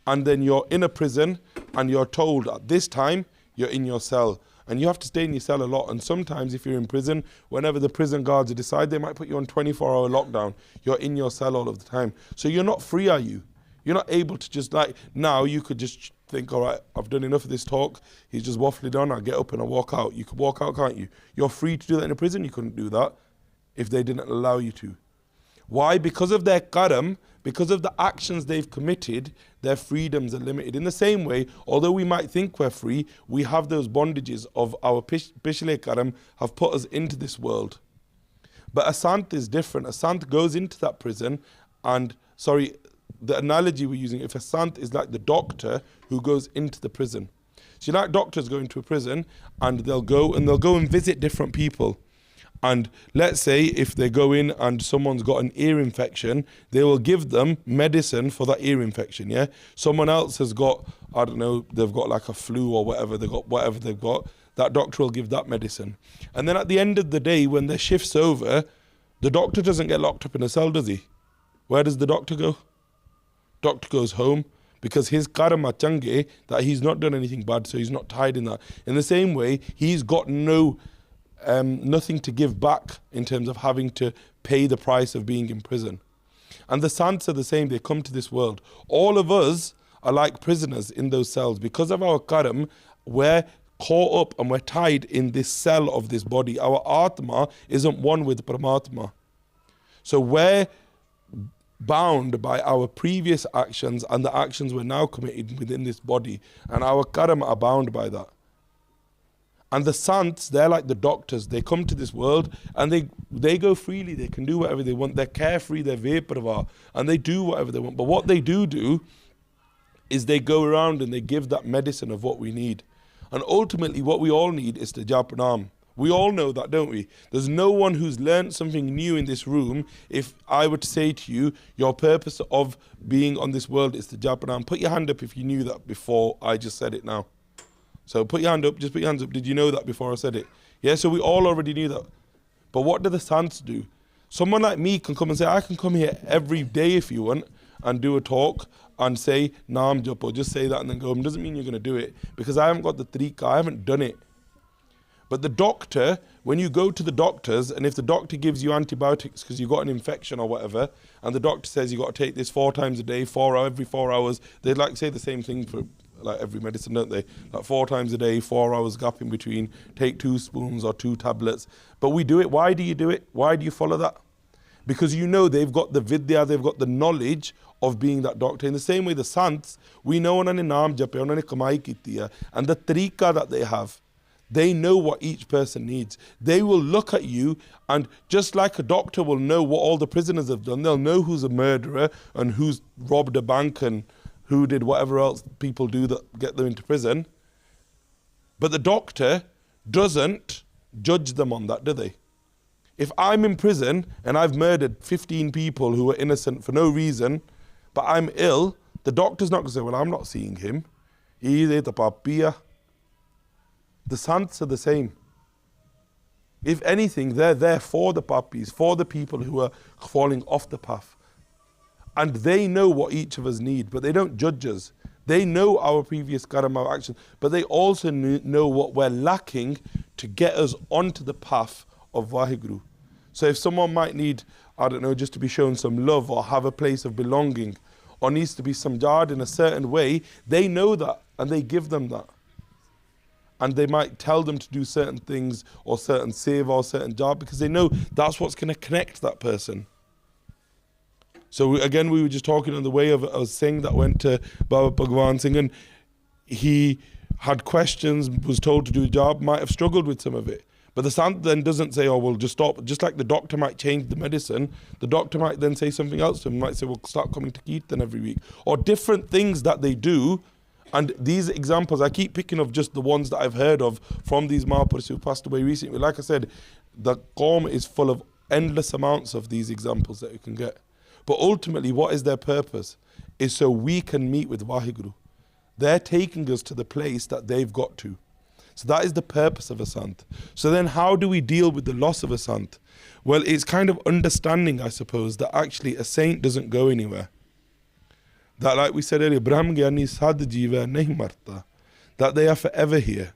And then you're in a prison, and you're told at this time, you're in your cell. And you have to stay in your cell a lot. And sometimes if you're in prison, whenever the prison guards decide, they might put you on 24-hour lockdown. You're in your cell all of the time. So you're not free, are you? You're not able to just like, now you could just think, all right, I've done enough of this talk. He's just waffling on. I'll get up and I'll walk out. You could walk out, can't you? You're free to do that in a prison. You couldn't do that if they didn't allow you to. Why? Because of their karam, because of the actions they've committed, their freedoms are limited. In the same way, although we might think we're free, we have those bondages of our pishle karam have put us into this world. But a sant is different. A sant goes into that prison and, the analogy we're using, if a sant is like the doctor who goes into the prison. So like doctors go into a prison and they'll go and visit different people. And let's say if they go in and someone's got an ear infection, they will give them medicine for that ear infection, yeah? Someone else has got, I don't know, they've got like a flu or whatever they've got, that doctor will give that medicine. And then at the end of the day, when their shift's over, the doctor doesn't get locked up in a cell, does he? Where does the doctor go? Doctor goes home because his karma change, that he's not done anything bad, so he's not tied in that. In the same way, he's got nothing to give back in terms of having to pay the price of being in prison. And the sants are the same. They come to this world. All of us are like prisoners in those cells. Because of our karam, we're caught up and we're tied in this cell of this body. Our atma isn't one with Paramatma. So we're bound by our previous actions and the actions we're now committed within this body. And our karma are bound by that. And the sants, they're like the doctors. They come to this world and they go freely. They can do whatever they want. They're carefree, they're veparva, and they do whatever they want. But what they do is they go around and they give that medicine of what we need. And ultimately what we all need is the Japanam. We all know that, don't we? There's no one who's learned something new in this room. If I were to say to you, your purpose of being on this world is the Japanam, put your hand up if you knew that before I just said it now. So put your hand up, just put your hands up. Did you know that before I said it? Yeah, so we all already knew that. But what do the sants do? Someone like me can come and say, I can come here every day if you want and do a talk and say, Naam Japo, just say that and then go home. Doesn't mean you're going to do it because I haven't got the tariqah, I haven't done it. But the doctor, when you go to the doctors and if the doctor gives you antibiotics because you've got an infection or whatever, and the doctor says you've got to take this 4 times a day, every 4 hours, they'd like say the same thing for like every medicine, don't they? Like 4 times a day, 4 hours gap in between, take 2 spoons or 2 tablets. But we do it. Why do you do it? Why do you follow that? Because you know they've got the vidya, they've got the knowledge of being that doctor. In the same way the sants, we know unhone naam jape, unhone kamai kiti hai, and the tariqa that they have, they know what each person needs. They will look at you and just like a doctor will know what all the prisoners have done, they'll know who's a murderer and who's robbed a bank and who did whatever else people do that get them into prison. But the doctor doesn't judge them on that, do they? If I'm in prison and I've murdered 15 people who are innocent for no reason, but I'm ill, the doctor's not going to say, well, I'm not seeing him. The sants are the same. If anything, they're there for the papis, for the people who are falling off the path. And they know what each of us need, but they don't judge us. They know our previous karma of action, but they also know what we're lacking to get us onto the path of Vaheguru. So if someone might need, I don't know, just to be shown some love or have a place of belonging or needs to be samjad in a certain way, they know that and they give them that. And they might tell them to do certain things or certain seva or certain job because they know that's what's going to connect that person. So again, we were just talking on the way of a Singh that went to Baba Bhagwan Singh and he had questions, was told to do a job, might have struggled with some of it. But the Sant then doesn't say, oh, well, just stop. Just like the doctor might change the medicine, the doctor might then say something else to him. Might say, well, start coming to Kirtan every week. Or different things that they do. And these examples, I keep picking of just the ones that I've heard of from these Mahapurushas who passed away recently. Like I said, the Qawm is full of endless amounts of these examples that you can get. But ultimately, what is their purpose? Is so we can meet with Vaheguru. They're taking us to the place that they've got to. So that is the purpose of a Sant. So then how do we deal with the loss of a Sant? Well, it's kind of understanding, I suppose, that actually a saint doesn't go anywhere. That, like we said earlier, Brahm Gyani Sad Jiva Nahi Marta. That they are forever here.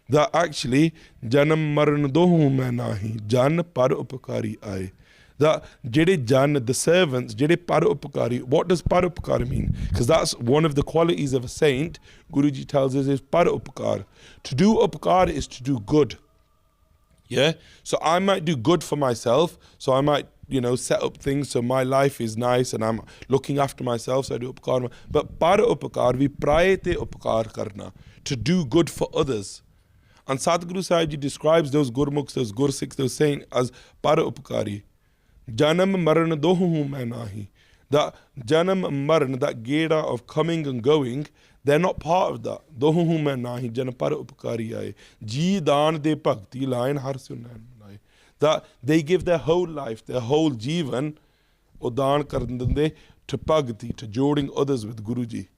That actually, Janam Maran Dohu Main Nahi, Jan Par Upakari Aaye. That Jede Jan, the servants, Jede Par Upakari. What does Par Upakari mean? Because that's one of the qualities of a saint, Guruji tells us, is Par Upakar. To do Upakar is to do good. Yeah? So I might do good for myself, so I might, set up things so my life is nice and I'm looking after myself, so I do upakar. But par upakar, vi prayate upakar karna, to do good for others. And Sadhguru Sahib Ji describes those Gurmukhs, those Gursikhs, those saints as par upakari. Janam maran dohu main nahi. That janam maran, that geda of coming and going, they're not part of that. Dohu main nahi, janam par upakari aaye. Ji daan de bhakti lain har sunan. That they give their whole life, their whole jivan, udaan karndande, to bhakti, to joining others with Guruji.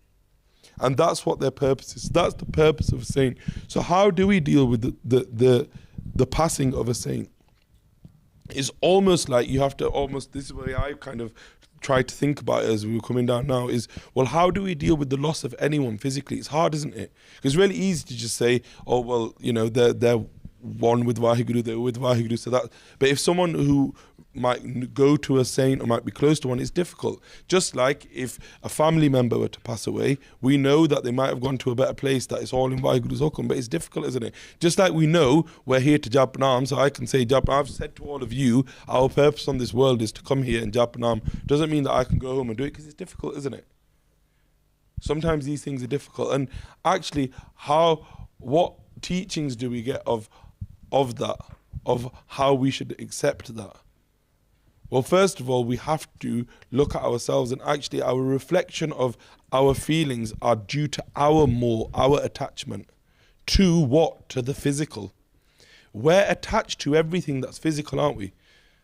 And that's what their purpose is. That's the purpose of a saint. So how do we deal with the passing of a saint? It's almost like you have to this is where I kind of try to think about it as we were coming down now, is, well, how do we deal with the loss of anyone physically? It's hard, isn't it? It's really easy to just say, oh, well, they're one with Vaheguru, they're with Vaheguru, so that. But if someone who might go to a saint or might be close to one, it's difficult. Just like if a family member were to pass away, we know that they might have gone to a better place, that it's all in Vaheguru's hukum, but it's difficult, isn't it? Just like we know we're here to Japanam, so I can say Japanam. I've said to all of you, our purpose on this world is to come here in Japanam. Doesn't mean that I can go home and do it, because it's difficult, isn't it? Sometimes these things are difficult. And actually, what teachings do we get of that, of how we should accept that? Well, first of all, we have to look at ourselves, and actually our reflection of our feelings are due to our attachment. To what? To the physical. We're attached to everything that's physical, aren't we?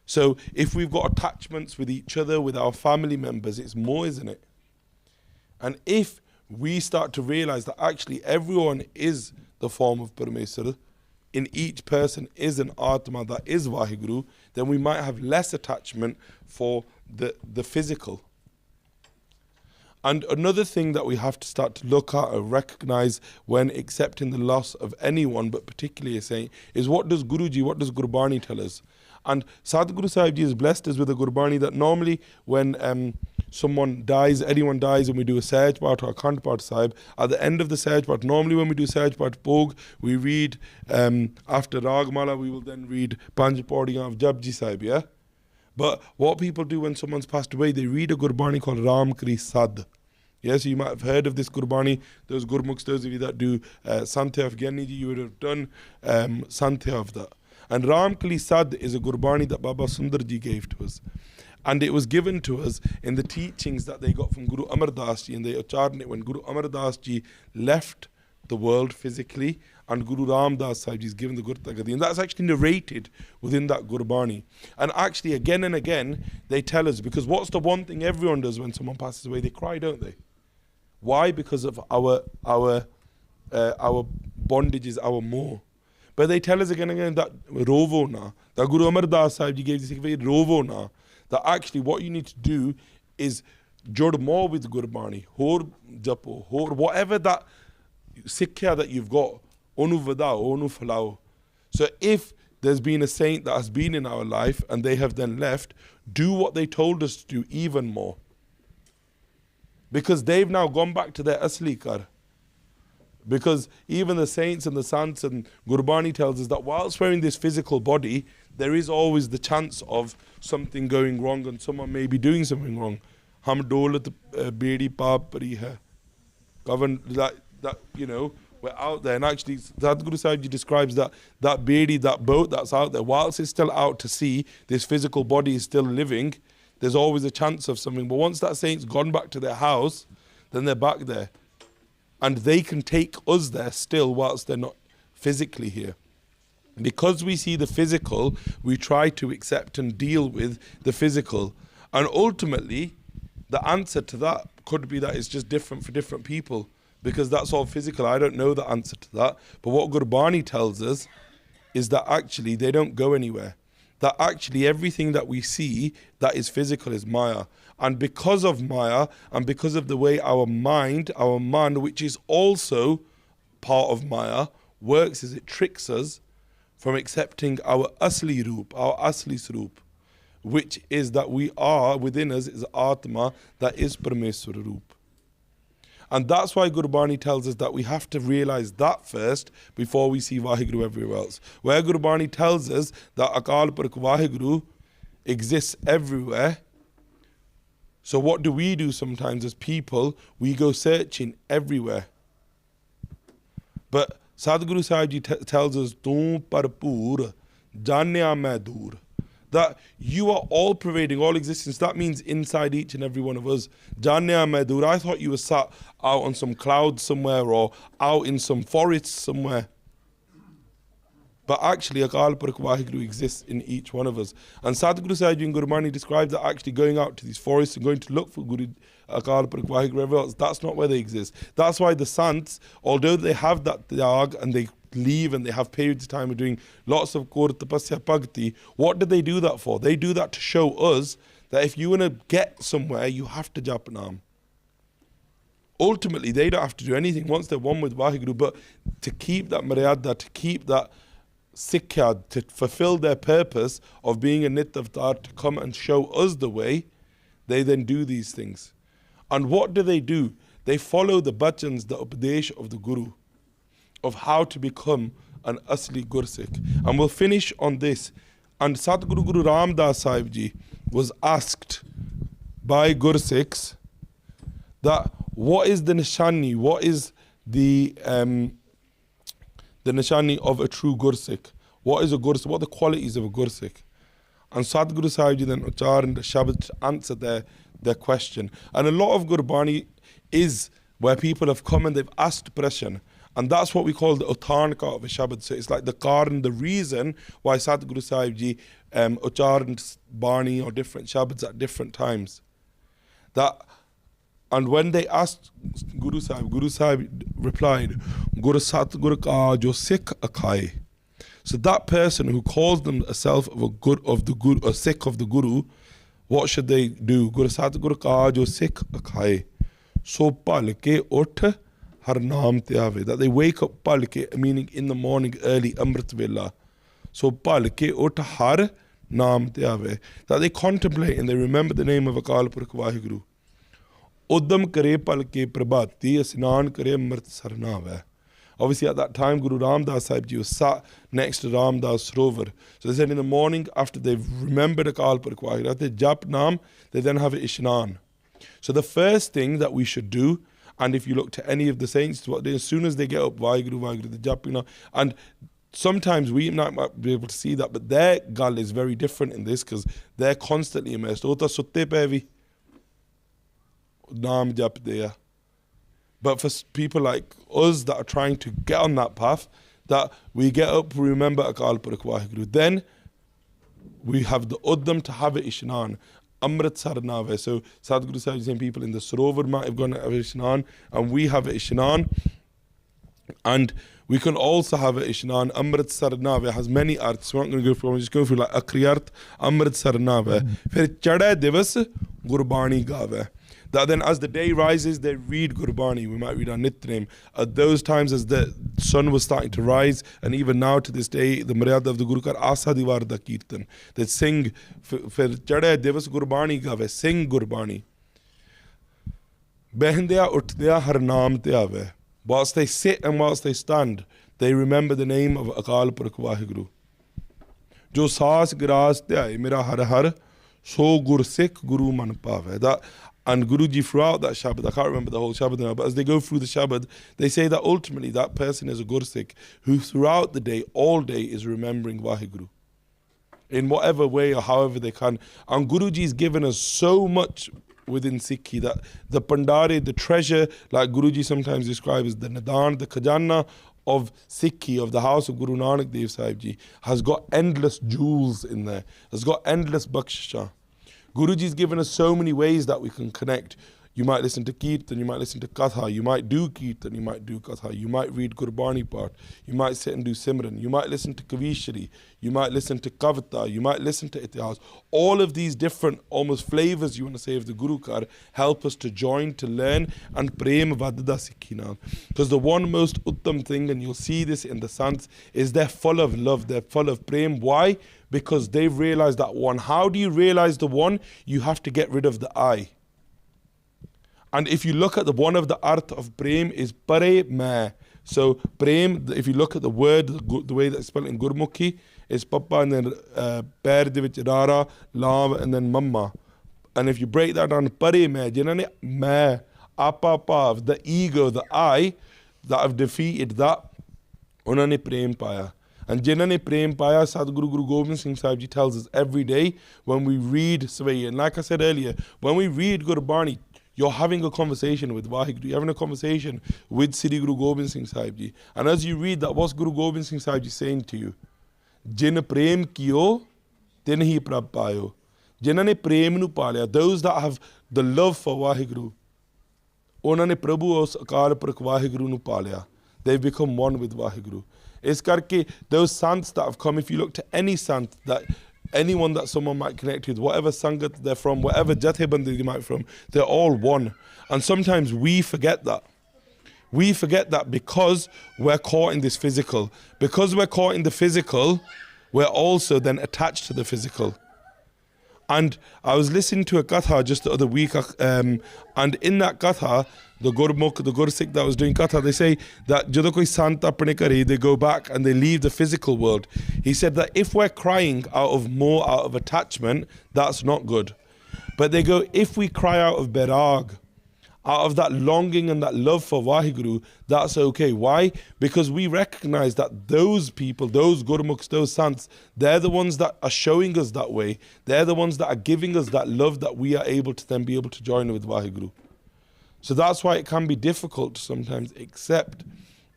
So if we've got attachments with each other, with our family members, it's more, isn't it? And if we start to realize that actually everyone is the form of Parameswar, in each person is an Atma that is Vaheguru, then we might have less attachment for the physical. And another thing that we have to start to look at or recognize when accepting the loss of anyone, but particularly a saint, is what does Guruji, what does Gurbani tell us? And Sadhguru Sahib Ji has blessed us with a Gurbani that normally when someone dies, anyone dies, and we do a Sahaj Path or a Khand Path Sahib, at the end of the Sahaj Path, normally when we do Sahaj Path Bhog, we read, after Ragmala, we will then read Panj Paudiyaan of Japji Sahib, yeah? But what people do when someone's passed away, they read a Gurbani called Ram Kri Sad. Yes, you might have heard of this Gurbani. Those Gurmukhs, those of you that do Santya of Gyani Ji, you would have done Santya of that. And Ram Kali Sad is a Gurbani that Baba Sundar Ji gave to us. And it was given to us in the teachings that they got from Guru Amar Das Ji, and they ucharan it when Guru Amar Das Ji left the world physically, and Guru Ram Das Sahib Ji is given the Gurta Gadi. And that's actually narrated within that Gurbani. And actually again and again, they tell us, because what's the one thing everyone does when someone passes away? They cry, don't they? Why? Because of our bondages, our more. But they tell us again and again that rovo na, that Guru Amar Das Sahib Ji gave this rovo na, that actually what you need to do is jod more with Gurbani, hor japo, hor whatever that sikhya that you've got, onu vadao, onu falao. So if there's been a saint that has been in our life and they have then left, do what they told us to do even more. Because they've now gone back to their asli kar. Because even the saints and the sants and Gurbani tells us that whilst we're in this physical body, there is always the chance of something going wrong and someone may be doing something wrong. Hum dolat bedi paap pari hai. That, you know, we're out there. And actually, Sadhguru Sahib Ji describes that bedi, that boat that's out there, whilst it's still out to sea, this physical body is still living, there's always a chance of something. But once that saint's gone back to their house, then they're back there. And they can take us there still whilst they're not physically here. Because we see the physical, we try to accept and deal with the physical. And ultimately, the answer to that could be that it's just different for different people. Because that's all physical. I don't know the answer to that. But what Gurbani tells us is that actually they don't go anywhere. That actually everything that we see that is physical is Maya. And because of Maya, and because of the way our mind, our man, which is also part of Maya, works, is it tricks us from accepting our asli roop, our asli sroop, which is that we are, within us is Atma, that is Parameswara roop. And that's why Gurbani tells us that we have to realize that first before we see Vaheguru everywhere else. Where Gurbani tells us that Akal Purakh Vaheguru exists everywhere. So what do we do sometimes as people? We go searching everywhere. But Sadhguru Sahib Ji tells us, "Tu parpur, janya main dur." That you are all pervading, all existence. That means inside each and every one of us. Janya main dur. I thought you were sat out on some cloud somewhere or out in some forest somewhere. But actually, Akal Purakh Vaheguru exists in each one of us. And Sadhguru Sahib Ji and Gurbani describes that actually going out to these forests and going to look for Guru Akal Purakh Vaheguru everywhere else, that's not where they exist. That's why the Sants, although they have that tyag and they leave and they have periods of time of doing lots of Kor Tapasya Bhakti, what do they do that for? They do that to show us that if you want to get somewhere, you have to jap Naam. Ultimately, they don't have to do anything once they're one with Vaheguru, but to keep that Maryada, to keep that Sikhya, to fulfill their purpose of being a Nit Avatar, to come and show us the way, they then do these things. And what do? They follow the bhajans, the Upadesh of the Guru, of how to become an Asli Gursikh. And we'll finish on this. And Satguru Guru Ram Das Sahib Ji was asked by Gursikhs that what is the nishani, what is the the nishani of a true Gursikh. What is a Gursikh? What are the qualities of a Gursikh? And Sadhguru Sahib Ji then uchar in the Shabad to answer their question. And a lot of Gurbani is where people have come and they've asked prashan. And that's what we call the utarnka of a Shabad. So it's like the karan, the reason why Sadhguru Sahib Ji uchar in Bani or different Shabads at different times. And when they asked Guru Sahib replied, Guru Satguru ka jo Sikh akhaye. So that person who calls themselves a Sikh of the Guru, what should they do? Guru Satguru ka jo Sikh akhaye. So palke ut har naam te aave. That they wake up palke, meaning in the morning early, Amrit Vela. So palke ut har naam te aave. That they contemplate and they remember the name of Akal Purkh Vaheguru. Uddam kare palke prabhati, asnan kare Amrit sarnaave. Obviously at that time Guru Ramdas Sahib Ji was sat next to Ramdas Sarovar. So they said in the morning after they've remembered Akal Purkh Vaheguru, they jap naam, they then have ishnan. So the first thing that we should do, and if you look to any of the saints, as soon as they get up, Vaheguru, Vaheguru, the japina, and sometimes we might be able to see that, but their gal is very different in this because they're constantly immersed. Ota sutte pevi, naam jap deya. But for people like us that are trying to get on that path, that we get up, we remember Akal Purkh Vaheguru. Then we have the uddam to have it ishnan. Amrit Sarnave. So Sadhguru Sahib is saying people in the Sarovar might have gone to have ishnan, and we have it ishnan. And we can also have it ishnan. Amrit Sarnave has many arts. We're not going to go through, we're just going through like Akriyart, Amrit Sarnave. Fir Chade Divas, Gurbani Gave. That then as the day rises, they read Gurbani. We might read our Nitnem. At those times as the sun was starting to rise, and even now to this day, the Maryada of the Guru Kar Asa Divarda Kirtan. They sing, for Chade Divas Gurbani Gave, sing Gurbani. Behendya Utdya Har Naam Te Ave. Whilst they sit and whilst they stand, they remember the name of Akal Purkh Vaheguru. Jo saas gras te aaye mera har har, so Gursikh Guru man pave. That and Guruji throughout that Shabad, I can't remember the whole Shabad now, but as they go through the Shabad, they say that ultimately that person is a Gursikh who throughout the day, all day is remembering Vaheguru. In whatever way or however they can. And Guruji's given us so much within Sikhi that the Pandare, the treasure, like Guruji sometimes describes as the Nadan, the Khajana of Sikhi, of the house of Guru Nanak Dev Sahib Ji, has got endless jewels in there, has got endless bakshisha. Guruji's given us so many ways that we can connect. You might listen to Kirtan, you might listen to Katha, you might do Kirtan, you might do Katha, you might read Gurbani part, you might sit and do Simran, you might listen to Kavishari, you might listen to Kavita, you might listen to Itihas. All of these different almost flavors you want to say of the Guru Kar help us to join, to learn and prem vadda sikhina. Because the one most uttam thing, and you'll see this in the Sants, is they're full of love, they're full of prem. Why? Because they've realized that one. How do you realize the one? You have to get rid of the I. And if you look at the one of the art of prem is pare main. So prem, if you look at the word, the way that it's spelled in Gurmukhi, is papa and then pair de vich rara, lam and then mamma. And if you break that down, pare main, jinane main, apapav, the ego, the I, that have defeated that, unhone prem paya. And jinane prem paya, Sadhguru Guru Gobind Singh Sahib Ji tells us every day when we read Savaiya. And like I said earlier, when we read Gurbani, you're having a conversation with Vaheguru, you're having a conversation with Sri Guru Gobind Singh Sahib Ji. And as you read that, what's Guru Gobind Singh Sahib Ji saying to you? Jin prem kiyo, tin hi prab payo. Jinane prem nu palya, those that have the love for Vaheguru, onane Prabhu os Akal Purkh Vaheguru nu palya. They've become one with Vaheguru. Is karke, those sants that have come, if you look to any sant that anyone that someone might connect with, whatever sangat they're from, whatever jathebandi they might be from, they're all one. And sometimes we forget that. We forget that because we're caught in this physical. Because we're caught in the physical, we're also then attached to the physical. And I was listening to a katha just the other week, and in that katha, the Gurmukh, the Gursikh that was doing katha, they say that jado koi sant apne kare, they go back and they leave the physical world. He said that if we're crying out of attachment, that's not good. But they go, if we cry out of berag, out of that longing and that love for Vaheguru, that's okay. Why? Because we recognize that those people, those Gurmukhs, those Sants, they're the ones that are showing us that way. They're the ones that are giving us that love that we are able to then be able to join with Vaheguru. So that's why it can be difficult to sometimes accept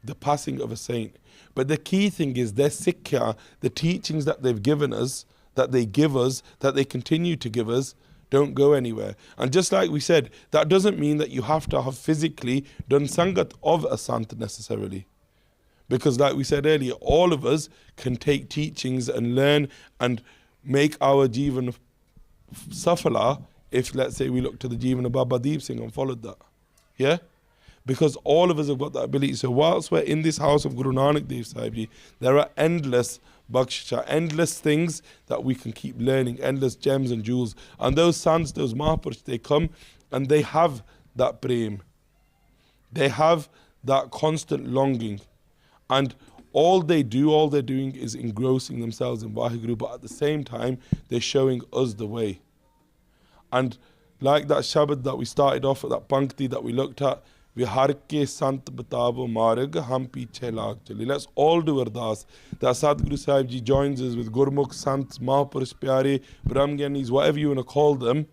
the passing of a saint. But the key thing is their Sikhya, the teachings that they've given us, that they give us, that they continue to give us, don't go anywhere. And just like we said, that doesn't mean that you have to have physically done Sangat of a Sant necessarily. Because like we said earlier, all of us can take teachings and learn and make our Jivan safala if, let's say, we look to the Jivan of Baba Deep Singh and followed that. Yeah? Because all of us have got that ability. So whilst we're in this house of Guru Nanak Dev Sahib Ji, there are endless bakshisha, endless things that we can keep learning, endless gems and jewels. And those sants, those Mahapurush, they come and they have that prem. They have that constant longing. And all they're doing is engrossing themselves in Vaheguru, but at the same time, they're showing us the way. And like that Shabad that we started off at, that Pankti that we looked at, Vihar ke Sant Batavo Marg Ham Piche Lag Chali. Let's all do Ardas that Sadhguru Sahib Ji joins us with Gurmukh, Sants, Mahapurush Pyare, Brahmgyanis, whatever you want to call them,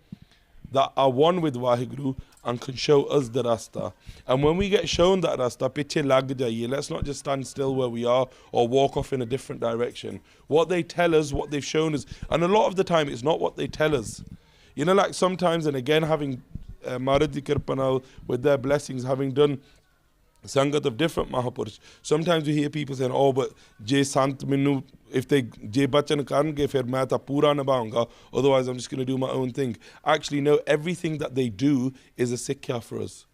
that are one with Vaheguru and can show us the Rasta. And when we get shown that Rasta, Piche Lag Jaiye, let's not just stand still where we are or walk off in a different direction. What they tell us, what they've shown us, and a lot of the time it's not what they tell us. You know, like sometimes, and again, having Maradi Kirpanal with their blessings, having done Sangat of different Mahapurush, sometimes we hear people saying, oh, but Jai Sant Minu, if they Jai Bachan Karnge, fir main ta pura nibaunga, otherwise I'm just going to do my own thing. Actually, no, everything that they do is a Sikhya for us.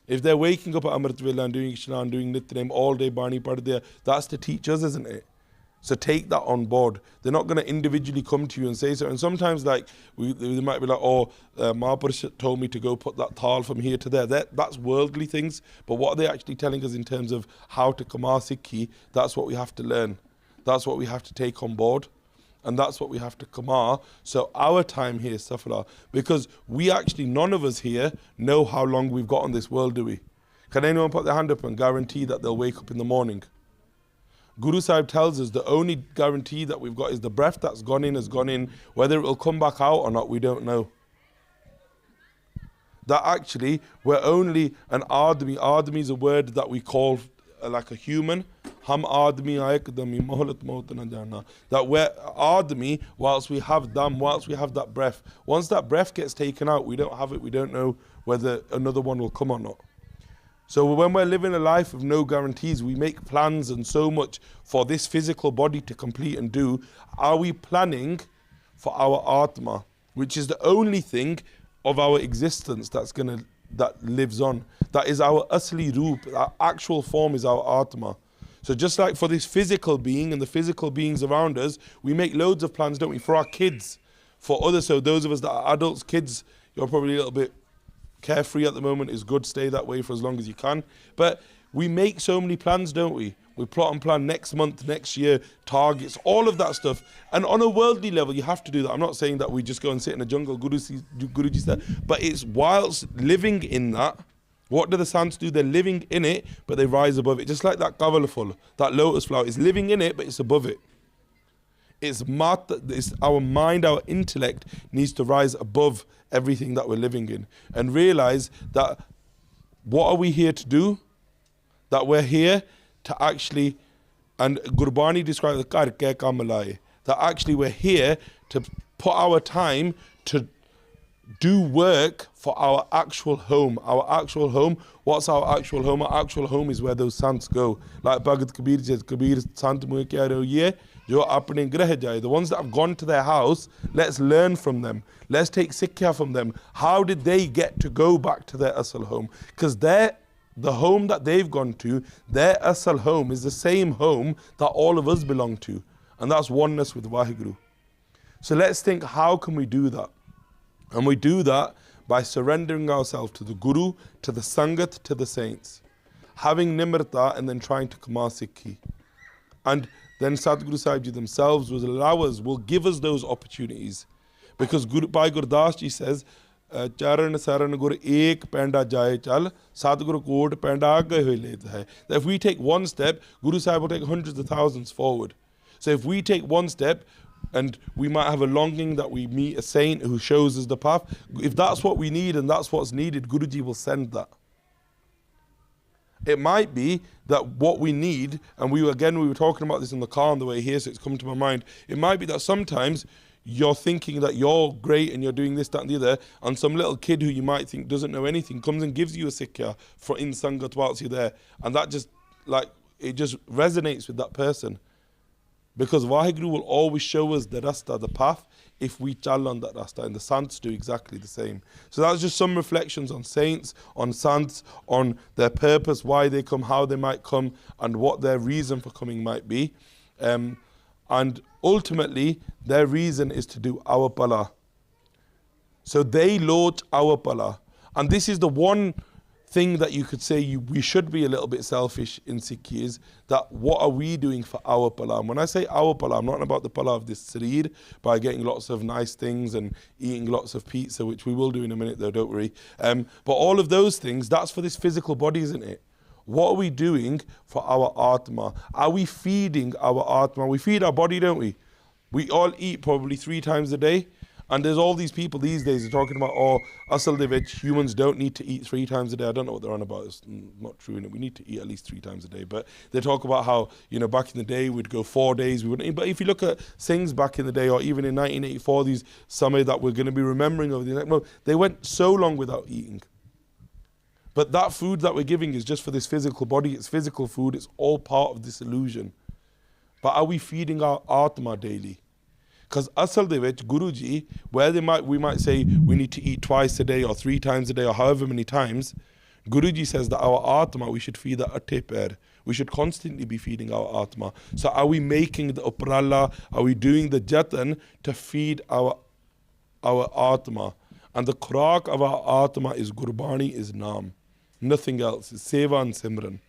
If they're waking up at Amrit Vela and doing Ishnan, doing Nitnem all day, Bani Padya, that's to teach us, isn't it? So take that on board. They're not going to individually come to you and say so. And sometimes like they might be like, oh, Mahapurush told me to go put that tal from here to there. That's worldly things. But what are they actually telling us in terms of how to Kamar Sikhi? That's what we have to learn. That's what we have to take on board. And that's what we have to Kamar. So our time here is Safala. Because we actually, none of us here know how long we've got on this world, do we? Can anyone put their hand up and guarantee that they'll wake up in the morning? Guru Sahib tells us the only guarantee that we've got is the breath that's gone in has gone in. Whether it will come back out or not, we don't know. That actually, we're only an admi. Admi is a word that we call like a human. Hum admi ayakdami mohalat maut na jana. That we're admi whilst we have dam, whilst we have that breath. Once that breath gets taken out, we don't have it, we don't know whether another one will come or not. So when we're living a life of no guarantees, we make plans and so much for this physical body to complete and do. Are we planning for our Atma, which is the only thing of our existence that lives on? That is our asli roop, our actual form is our Atma. So just like for this physical being and the physical beings around us, we make loads of plans, don't we? For our kids, for others, so those of us that are adults, kids, you're probably a little bit carefree at the moment, is good, stay that way for as long as you can. But we make so many plans, don't we? We plot and plan next month, next year, targets, all of that stuff. And on a worldly level, you have to do that. I'm not saying that we just go and sit in a jungle, Guruji said, but it's whilst living in that, what do the Sants do? They're living in it, but they rise above it. Just like that kavalaful, that lotus flower is living in it, but it's above it. It's our mind, our intellect needs to rise above everything that we're living in and realize that what are we here to do? That we're here to actually, and Gurbani describes the kar ke kam laaye, that actually we're here to put our time to do work for our actual home. Our actual home, what's our actual home? Our actual home is where those Sants go. Like Bhagat Kabir says, Kabir Sant muhe kya rahiye, jo apne grah jaye. The ones that have gone to their house, let's learn from them. Let's take sikkha from them. How did they get to go back to their asal home? Because the home that they've gone to, their asal home is the same home that all of us belong to. And that's oneness with Vaheguru. So let's think, how can we do that? And we do that by surrendering ourselves to the Guru, to the Sangat, to the saints. Having Nimrata and then trying to Kamar Sikhi. And then Sadhguru Sahib Ji themselves will give us those opportunities. Because Bhai Gurdas Ji says, चरण शरण गुर एक पैंडा जाए चल सतगुरु coat पैंडा आगे हुए लेता है. That if we take one step, Guru Sahib will take hundreds of thousands forward. So if we take one step, and we might have a longing that we meet a saint who shows us the path, if that's what we need and that's what's needed, Guruji will send that. It might be that what we need, and we were talking about this in the car on the way here, so it's come to my mind, it might be that sometimes you're thinking that you're great and you're doing this, that and the other, and some little kid who you might think doesn't know anything comes and gives you a sikya for in Sangat whilst you're there, and that just, like, it just resonates with that person. Because Vaheguru will always show us the rasta, the path, if we chal on that rasta, and the Sants do exactly the same. So that's just some reflections on saints, on Sants, on their purpose, why they come, how they might come, and what their reason for coming might be. And ultimately, their reason is to do our pala. So they launch our pala. And this is the one thing that you could say we should be a little bit selfish in Sikhi, is that what are we doing for our pala? And when I say our pala, I'm not about the pala of this sarir by getting lots of nice things and eating lots of pizza, which we will do in a minute though, don't worry. But all of those things, that's for this physical body, isn't it? What are we doing for our Atma? Are we feeding our Atma? We feed our body, don't we? We all eat probably 3 times a day. And there's all these people these days who are talking about, oh, asal de vich, humans don't need to eat 3 times a day. I don't know what they're on about. It's not true, innit? We need to eat at least 3 times a day. But they talk about how, you know, back in the day we'd go 4 days. We wouldn't eat. But if you look at things back in the day, or even in 1984, these summer that we're going to be remembering over the next month, they went so long without eating. But that food that we're giving is just for this physical body. It's physical food. It's all part of this illusion. But are we feeding our Atma daily? Because asal de vich, Guruji, where we might say we need to eat twice a day or 3 times a day or however many times, Guruji says that our Atma, we should feed that atte pair. We should constantly be feeding our Atma. So are we making the upralla, are we doing the jatan to feed our Atma? And the khuraak of our Atma is Gurbani, is Naam. Nothing else. It's Seva and Simran.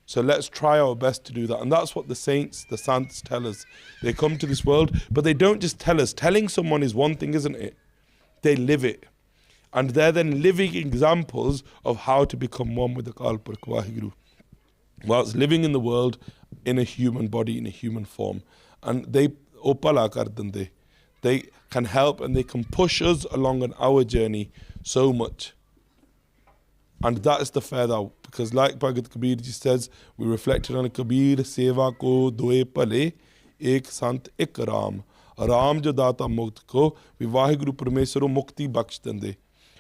So let's try our best to do that. And that's what the saints, the Sants tell us. They come to this world, but they don't just tell us. Telling someone is one thing, isn't it? They live it. And they're then living examples of how to become one with the Kalpurk Vaheguru. Whilst living in the world in a human body, in a human form. And they opala kar dende. They can help and they can push us along on our journey so much. And that is the fayda, because like Bhagat Kabir ji says, we reflected on Kabir, Seva ko doe pale, ek sant ek Ram. Ram jo data mukt ko, vi Vaheguru Parmeswaro mukti baksh dende.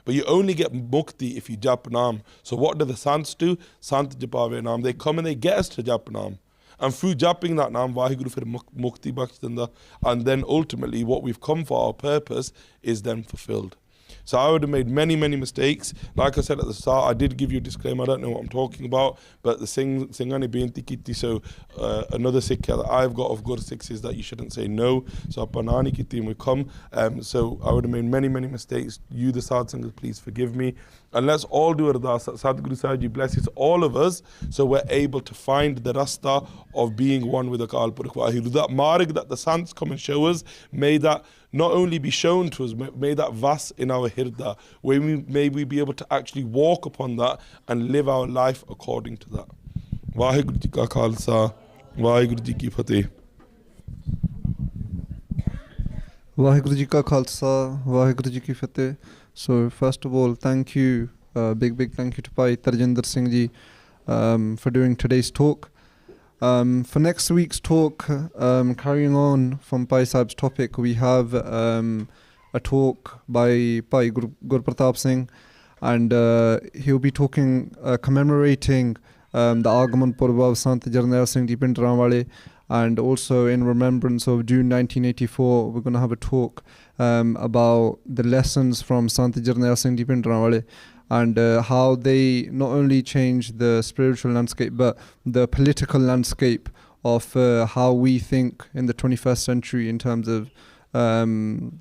But you only get mukti if you jap naam. So what do the Sants do? Sant japave naam. They come and they get us to jap naam. And through japping that naam, Vaheguru fir mukti baksh denda. And then ultimately what we've come for, our purpose, is then fulfilled. So I would have made many, many mistakes. Like I said at the start, I did give you a disclaimer. I don't know what I'm talking about. But the Singhani Beinti Kiti, so another sikha that I've got of Gur Sikhs is that you shouldn't say no. So Panani Kiti and we come. So I would have made many, many mistakes. You, the Sadh Sangat, please forgive me. And let's all do ardas. Sadhguru Sahib Ji blesses all of us, so we're able to find the rasta of being one with the Akal Purkh Vaheguru. That marg that the Sants come and show us, may that not only be shown to us, may that vas in our hirda, where may we be able to actually walk upon that and live our life according to that. Vaheguru Ji ka Khalsa, Vaheguru Ji ki Fateh. Vaheguru Ji ka Khalsa, Vaheguru Ji ki Fateh. So first of all, thank you, big thank you to Bhai Tajinder Singh Ji for doing today's talk. For next week's talk, carrying on from Bhai Sahib's topic, we have a talk by Bhai Gurpratap Singh, and he'll be talking, commemorating the Agaman Purva of Sant Jarnail Singh Ji Pind Ramwale, and also in remembrance of June 1984, we're going to have a talk about the lessons from Sant Jarnail Singh Ji Pind Ramwale, and how they not only changed the spiritual landscape but the political landscape of how we think in the 21st century in terms of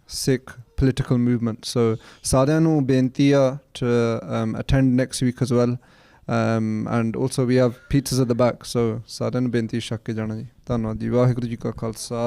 Sikh political movement. So Sadhanu Beintiya to attend next week as well. And also we have pizzas at the back, so Sadhanu Beinti shak ke jana ji. Dhannawad ji. Vaheguru Ji ka Khalsa.